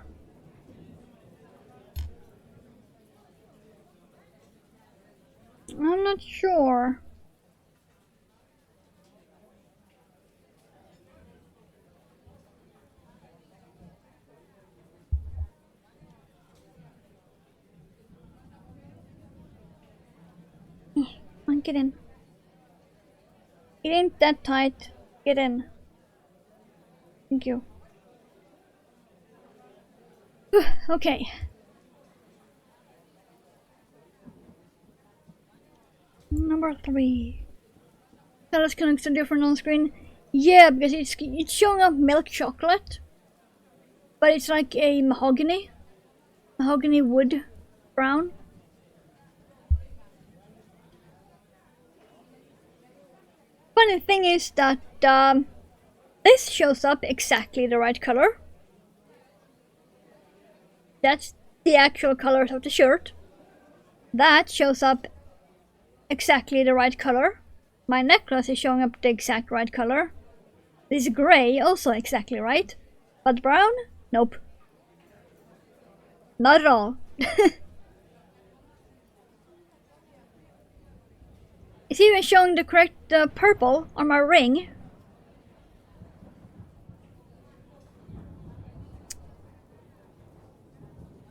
not sure. Get in. It ain't that tight. Get in. Thank you. Okay. Number 3. Colors connects are different on screen. Yeah, because it's showing up milk chocolate, but it's like a mahogany wood brown. Funny thing is that the this shows up exactly the right color. That's the actual colors of the shirt. That shows up exactly the right color. My necklace is showing up the exact right color. This gray also exactly right. But brown? Nope. Not at all. It's even showing the correct purple on my ring.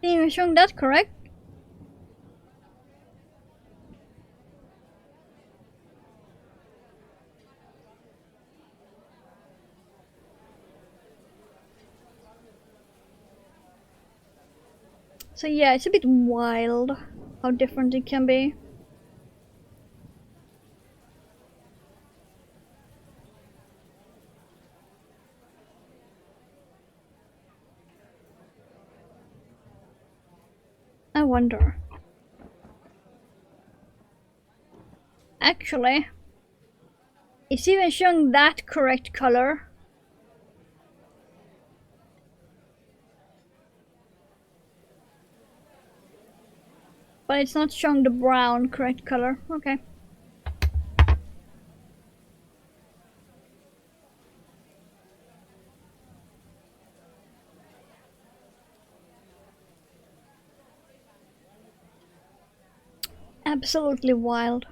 It's even showing that correct. So yeah, it's a bit wild how different it can be. I wonder. Actually, it's even showing that correct color. But it's not showing the brown correct color. Okay. Absolutely wild.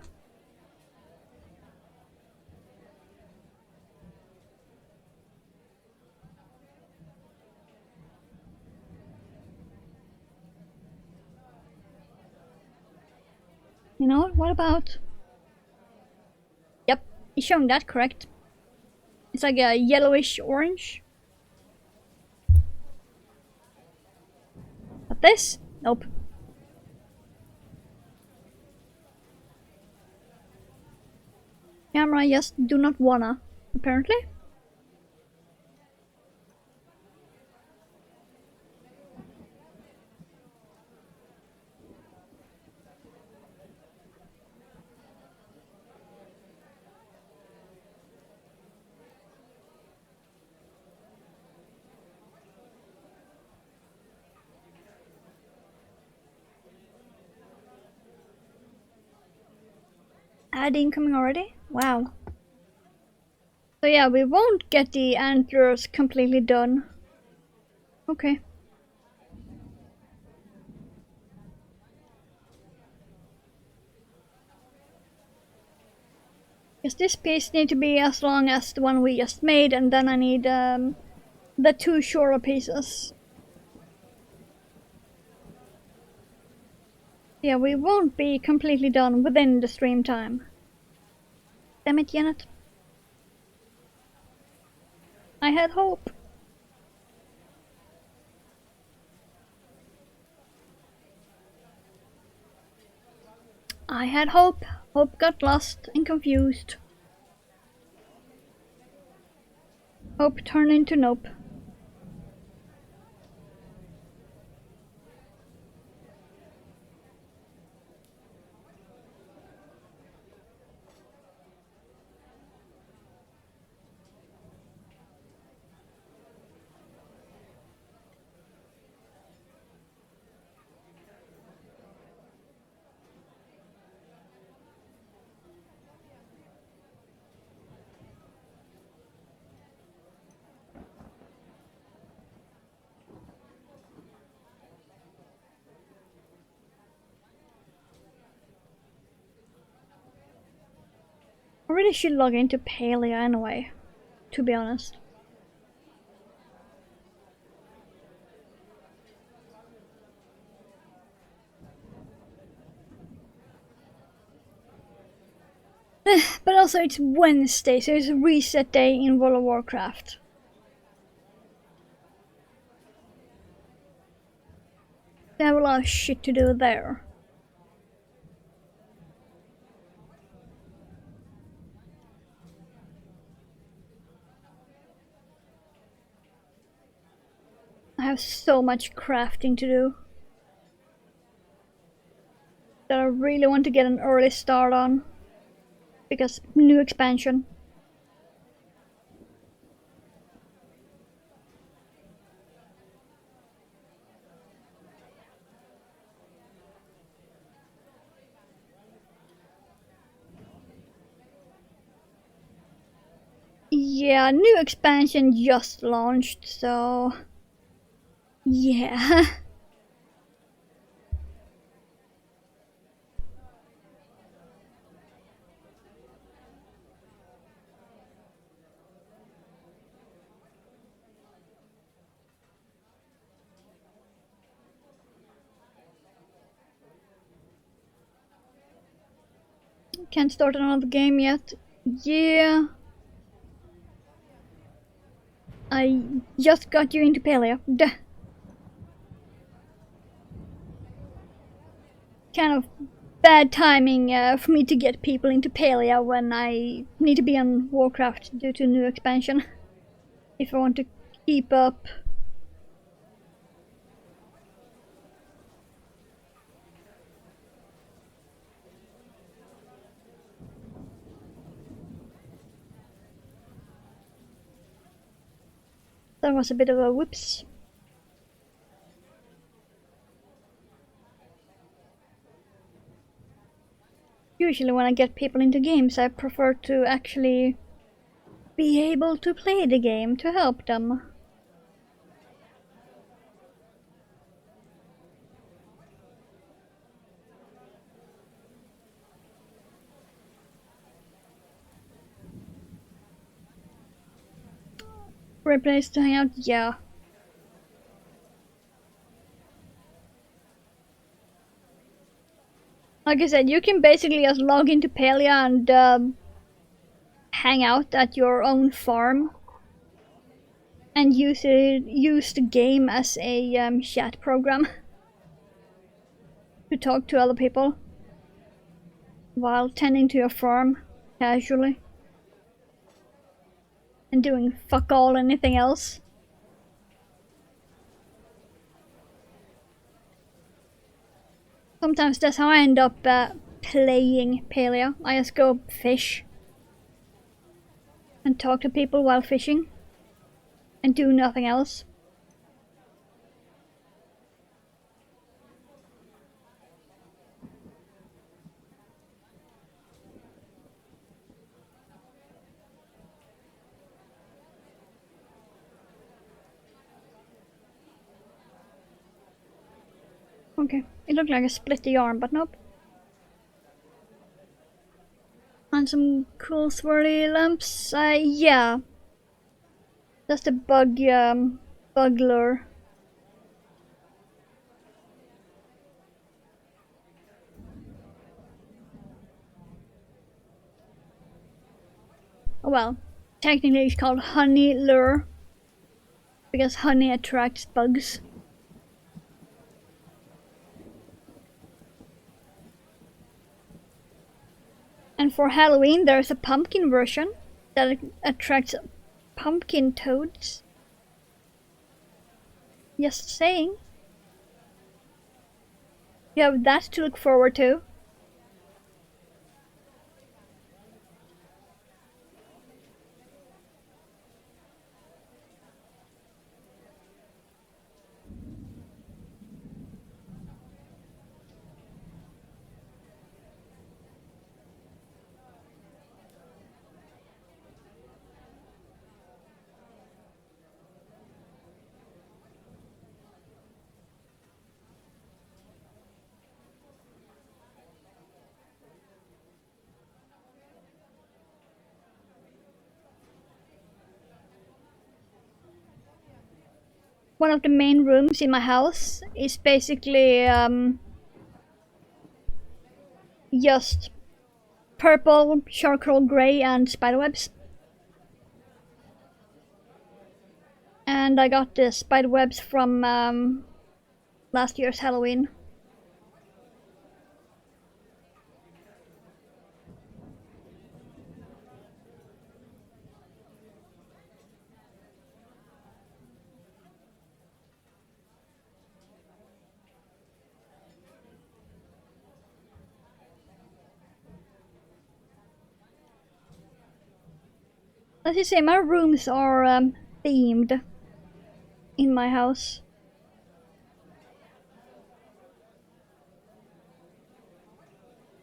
You know what about? Yep, it's showing that correct. It's like a yellowish orange. But this? Nope. Camera just do not wanna, apparently. Ad incoming already? Wow. So yeah, we won't get the antlers completely done. Okay. Because this piece needs to be as long as the one we just made, and then I need the two shorter pieces. Yeah, we won't be completely done within the stream time. Damn it, Janet. I had hope. I had hope. Hope got lost and confused. Hope turned into nope. I really should log into Paleo anyway, to be honest. But also it's Wednesday, so it's a reset day in World of Warcraft. I have a lot of shit to do there. I have so much crafting to do that I really want to get an early start on. Because new expansion. Yeah, new expansion just launched, so yeah. Can't start another game yet. Yeah. I just got you into Paleo. Duh. Kind of bad timing for me to get people into Paleo when I need to be on Warcraft due to new expansion. If I want to keep up. That was a bit of a whoops. Usually when I get people into games, I prefer to actually be able to play the game to help them. Great place to hang out? Yeah. Like I said, you can basically just log into Palia and hang out at your own farm and use the game as a chat program to talk to other people while tending to your farm casually and doing fuck all anything else. Sometimes that's how I end up playing Paleo. I just go fish and talk to people while fishing and do nothing else. Okay, it looked like I split the arm, but nope. And some cool swirly lamps. Yeah. That's the bug lure. Oh well, technically it's called honey lure because honey attracts bugs. And for Halloween there's a pumpkin version that attracts pumpkin toads. Just saying. You have that to look forward to. One of the main rooms in my house is basically just purple, charcoal grey and spiderwebs. And I got the spiderwebs from last year's Halloween. Let's just say my rooms are themed in my house.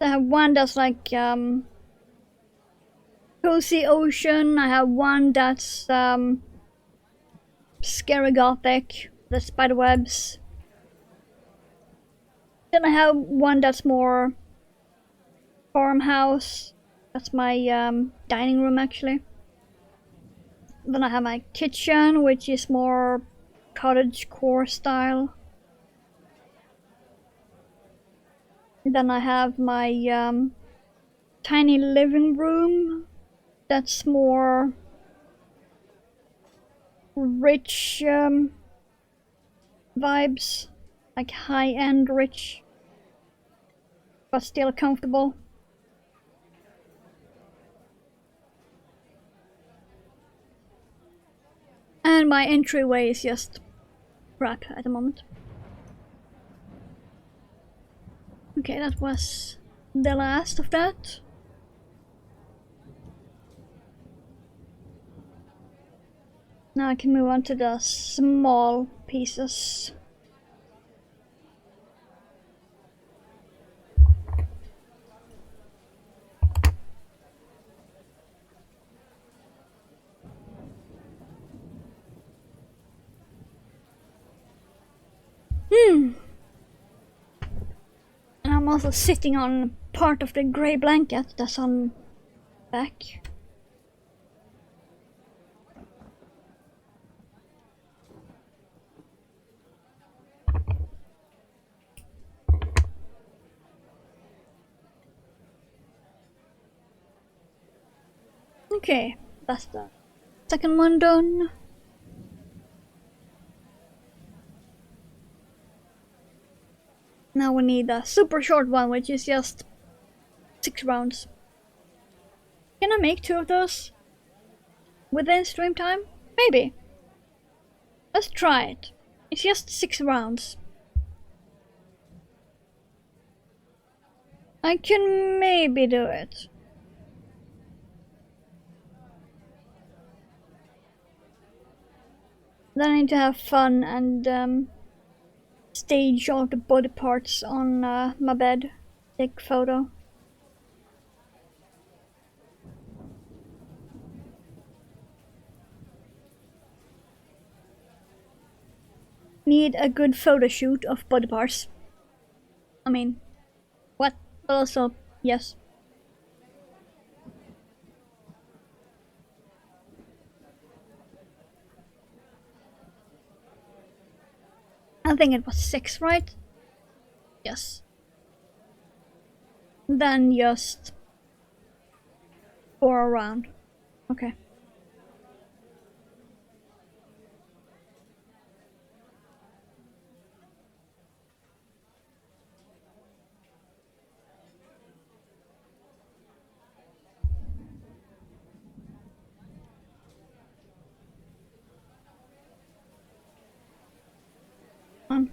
I have one that's like cozy ocean. I have one that's scary gothic, the spider webs. Then I have one that's more farmhouse. That's my dining room actually. Then I have my kitchen, which is more cottagecore style. Then I have my tiny living room. That's more rich vibes, like high-end rich, but still comfortable. And my entryway is just crap at the moment. Okay, that was the last of that. Now I can move on to the small pieces. And I'm also sitting on part of the grey blanket that's on back. Okay, that's the second one done. Now we need a super short one, which is just 6 rounds. Can I make 2 of those within stream time? Maybe. Let's try it. It's just 6 rounds. I can maybe do it. Then I need to have fun and stage all the body parts on my bed. Take photo. Need a good photo shoot of body parts. I mean, what? Also, yes. I think it was 6, right? Yes. Then just 4 around. Okay. On.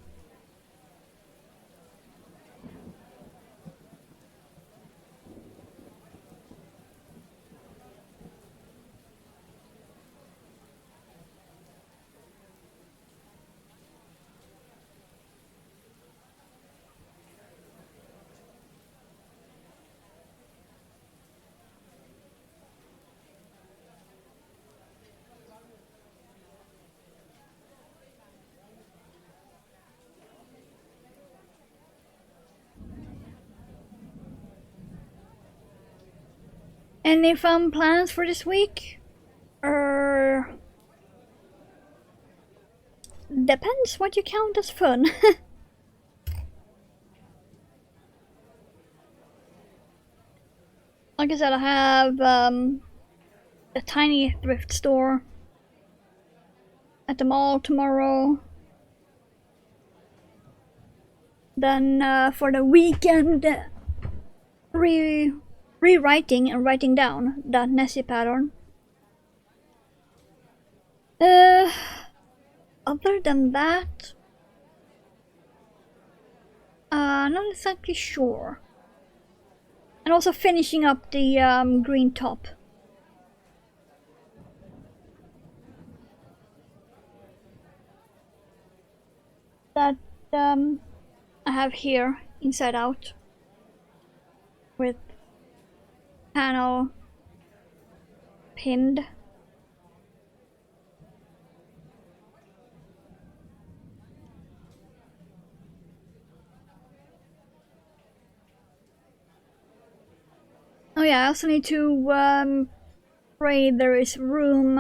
Any fun plans for this week? Depends what you count as fun. Like I said, I have a tiny thrift store at the mall tomorrow. Then for the weekend, rewriting and writing down that Nessie pattern. Other than that, not exactly sure. And also finishing up the green top. That I have here inside out with panel pinned. Oh yeah, I also need to pray there is room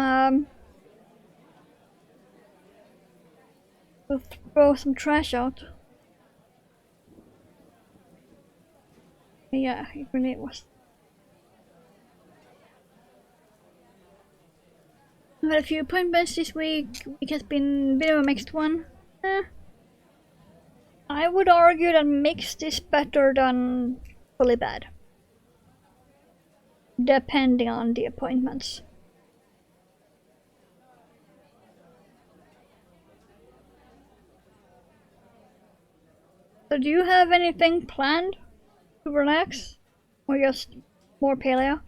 to throw some trash out. Yeah, it really was. I've had a few appointments this week. Week has been a bit of a mixed one. I would argue that mixed is better than fully bad. Depending on the appointments. So do you have anything planned to relax? Or just more paleo?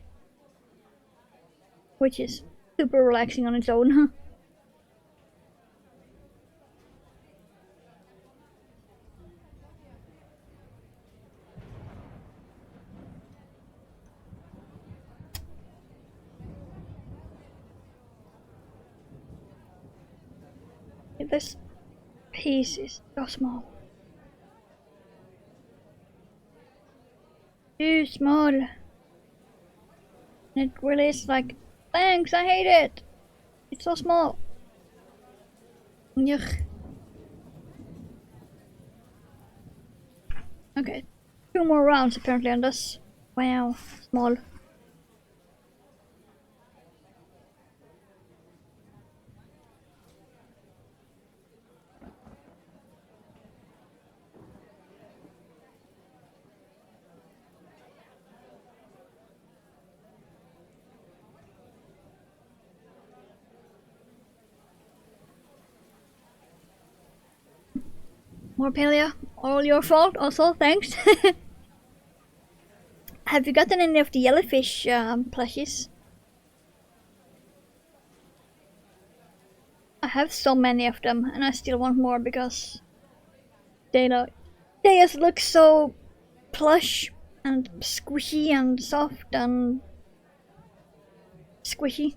Which is super relaxing on its own. This piece is so small. Too small. It really is like, thanks, I hate it. It's so small. Yuck. Okay, 2 more rounds apparently on this. Wow, small. More paleo, all your fault also, thanks. Have you gotten any of the jellyfish plushies? I have so many of them and I still want more because they just look so plush and squishy and soft and squishy.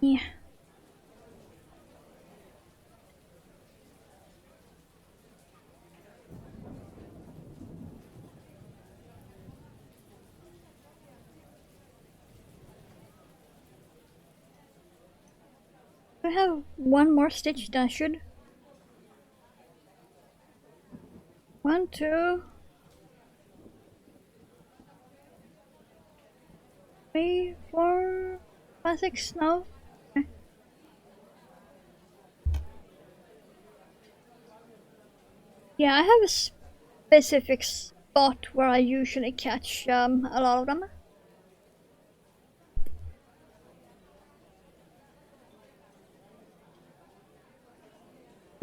Yeah. I have one more stitch that I should. 1, 2, 3, 4, 5, 6, no. Okay. Yeah, I have a specific spot where I usually catch a lot of them.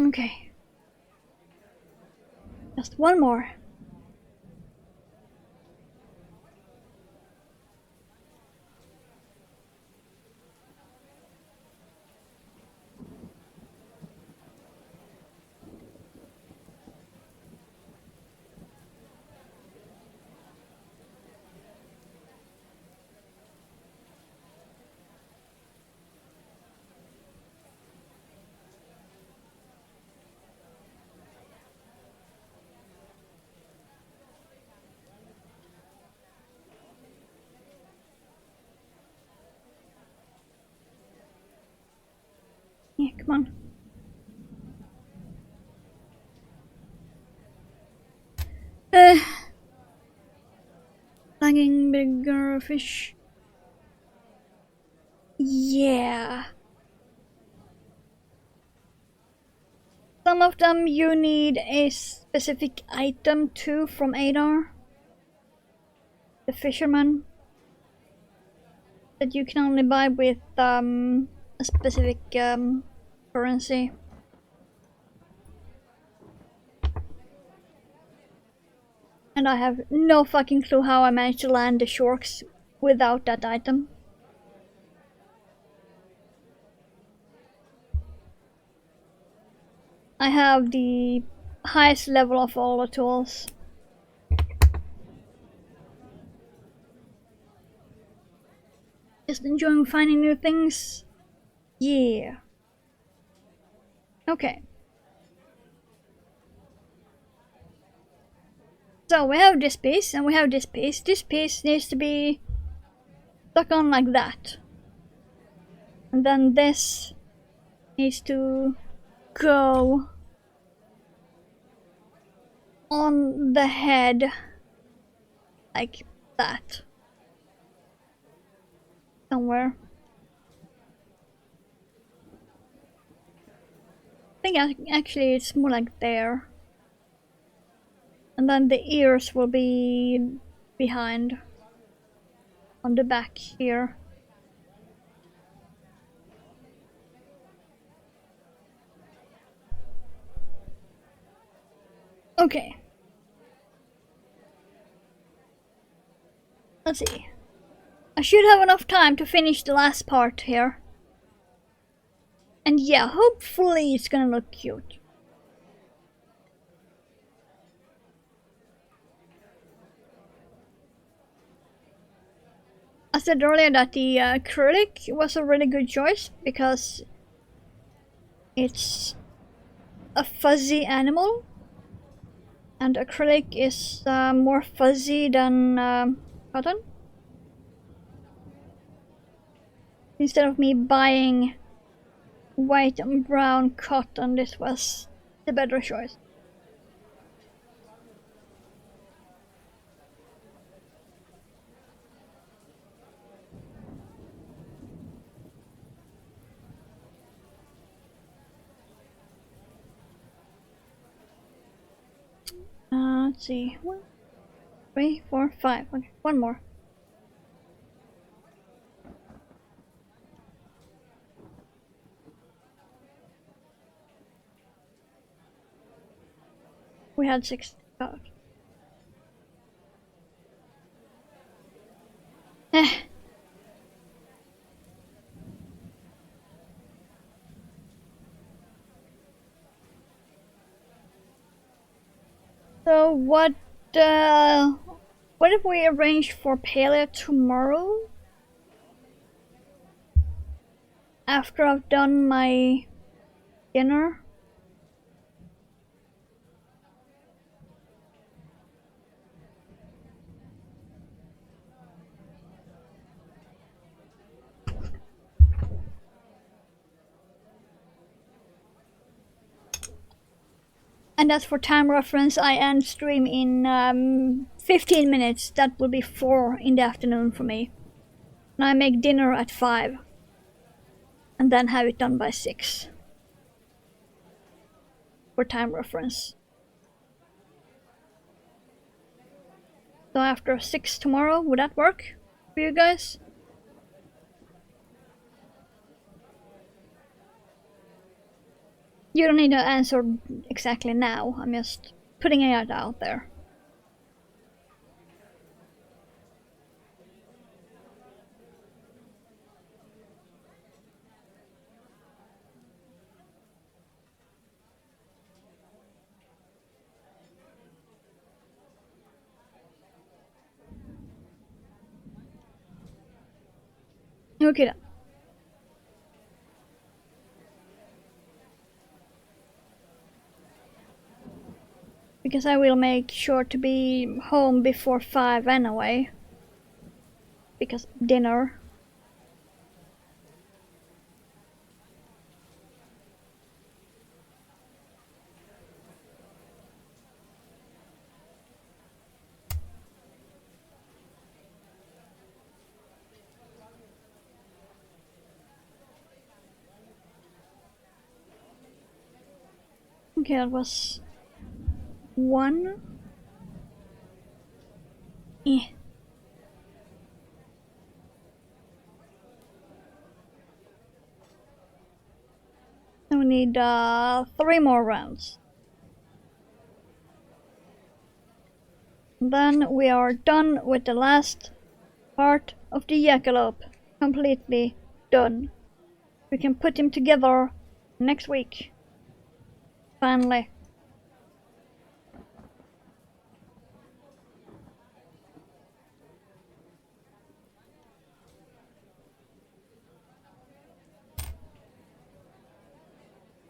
Okay. Just one more. Yeah, come on. Flagging bigger fish. Yeah. Some of them you need a specific item too from Adar. The fisherman. That you can only buy with a specific currency. And I have no fucking clue how I managed to land the sharks without that item. I have the highest level of all the tools. Just enjoying finding new things. Yeah. Okay. So we have this piece and we have this piece. This piece needs to be stuck on like that. And then this needs to go on the head like that. Somewhere. I think actually it's more like there. And then the ears will be behind. On the back here. Okay. Let's see. I should have enough time to finish the last part here. And yeah, hopefully it's gonna look cute. I said earlier that the acrylic was a really good choice because it's a fuzzy animal and acrylic is more fuzzy than cotton. Instead of me buying white and brown cotton, this was the better choice. Let's see. 1, 3, 4, 5. Okay, one more. We had 6. Oh. Eh. So what if we arrange for paleo tomorrow? After I've done my dinner? And as for time reference, I end stream in 15 minutes. That will be 4 in the afternoon for me. And I make dinner at 5. And then have it done by 6. For time reference. So after 6 tomorrow, would that work for you guys? You don't need to answer exactly now, I'm just putting it out there. Okay then. Because I will make sure to be home before 5 anyway. Because dinner. Okay, that was 1. Eh. We need 3 more rounds. Then we are done with the last part of the Jackalope. Completely done. We can put him together next week. Finally.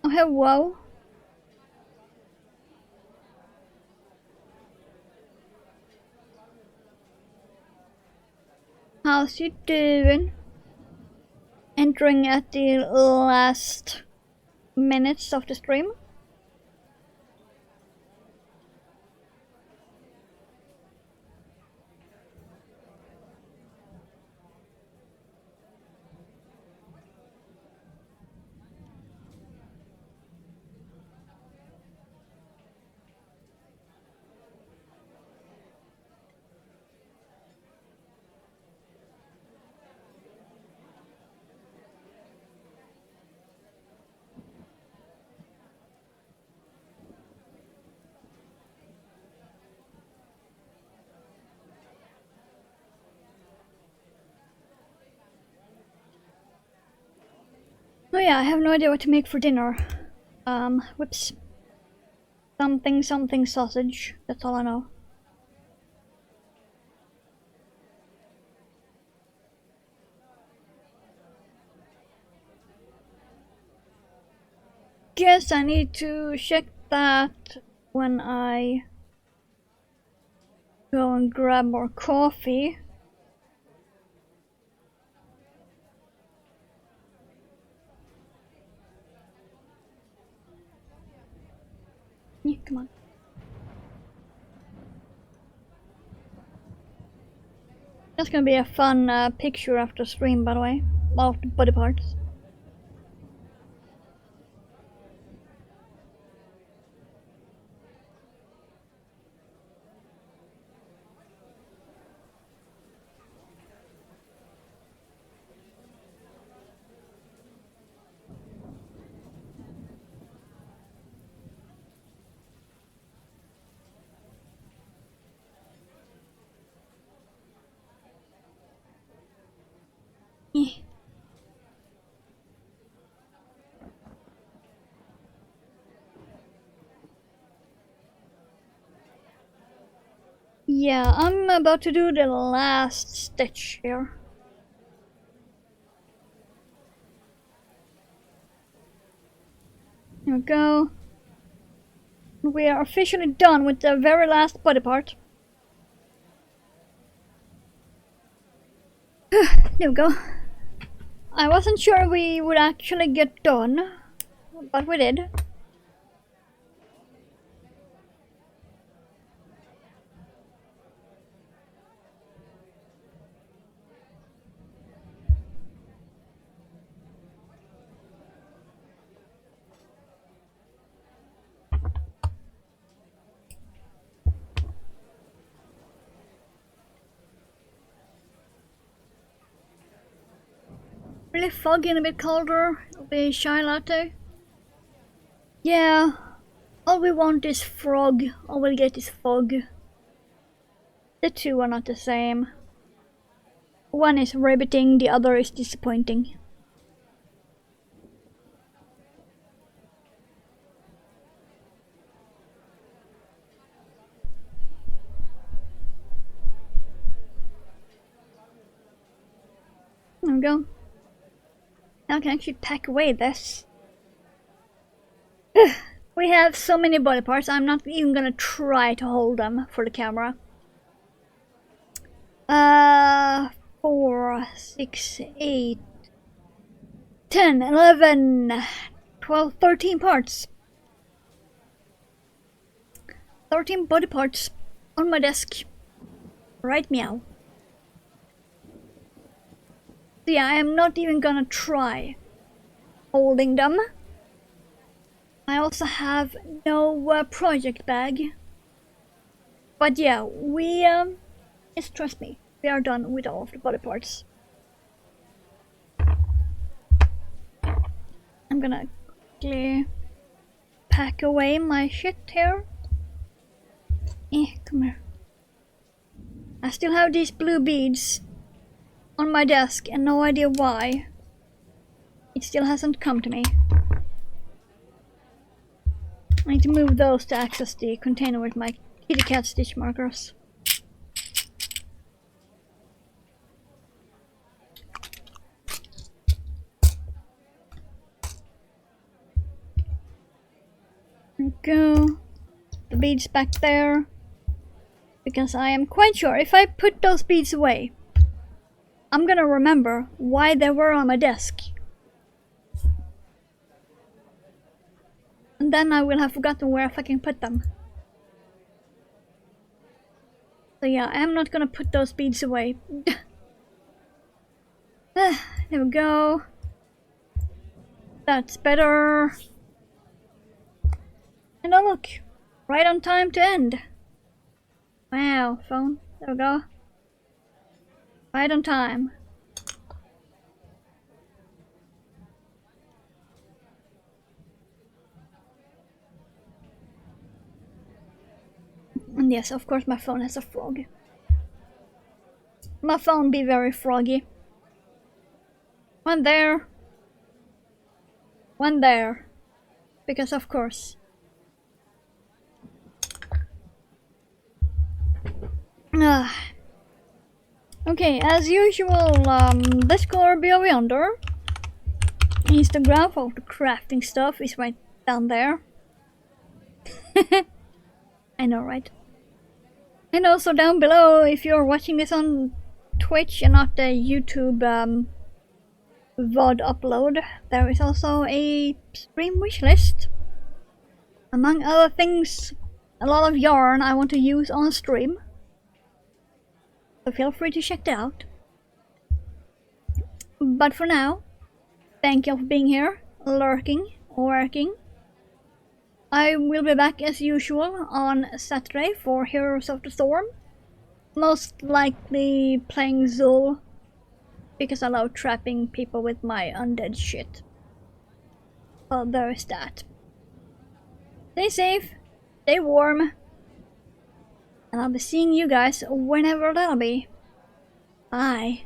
Oh, hello. How's you doing? Entering at the last minutes of the stream. Oh yeah, I have no idea what to make for dinner. Whoops. Something sausage. That's all I know. Guess I need to check that when I go and grab more coffee. Yeah, come on. That's gonna be a fun picture after stream, by the way. Of the body parts. Yeah. Yeah, I'm about to do the last stitch here. Here we go. We are officially done with the very last body part. There we go. I wasn't sure we would actually get done, but we did. Really foggy and a bit colder. It'll be chai latte. Yeah, all we want is frog. All we'll get is fog. The two are not the same. One is riveting, the other is disappointing. There we go. Now I can actually pack away this. We have so many body parts, I'm not even gonna try to hold them for the camera. 4, 6, 8, 10, 11, 12, 13 parts. 13 body parts on my desk. Right, meow. So yeah, I am not even gonna try holding them. I also have no project bag. But yeah, we just trust me, we are done with all of the body parts. I'm gonna quickly pack away my shit here. Come here. I still have these blue beads on my desk and no idea why. It still hasn't come to me. I need to move those to access the container with my kitty cat stitch markers. There we go. The beads back there. Because I am quite sure if I put those beads away, I'm gonna remember why they were on my desk. And then I will have forgotten where I fucking put them. So yeah, I am not gonna put those beads away. There we go. That's better. And oh look, right on time to end. Wow, phone. There we go. Right on time. And yes, of course my phone has a frog. My phone be very froggy. One there. One there. Because of course. Okay, as usual, Discord be over yonder. Instagram for the crafting stuff is right down there. I know, right? And also down below, if you're watching this on Twitch and not the YouTube VOD upload, there is also a stream wishlist. Among other things, a lot of yarn I want to use on stream. So feel free to check that out. But for now, thank you for being here, lurking, working. I will be back as usual on Saturday for Heroes of the Storm. Most likely playing Zul, because I love trapping people with my undead shit. Well, there is that. Stay safe, stay warm, and I'll be seeing you guys whenever that'll be. Bye.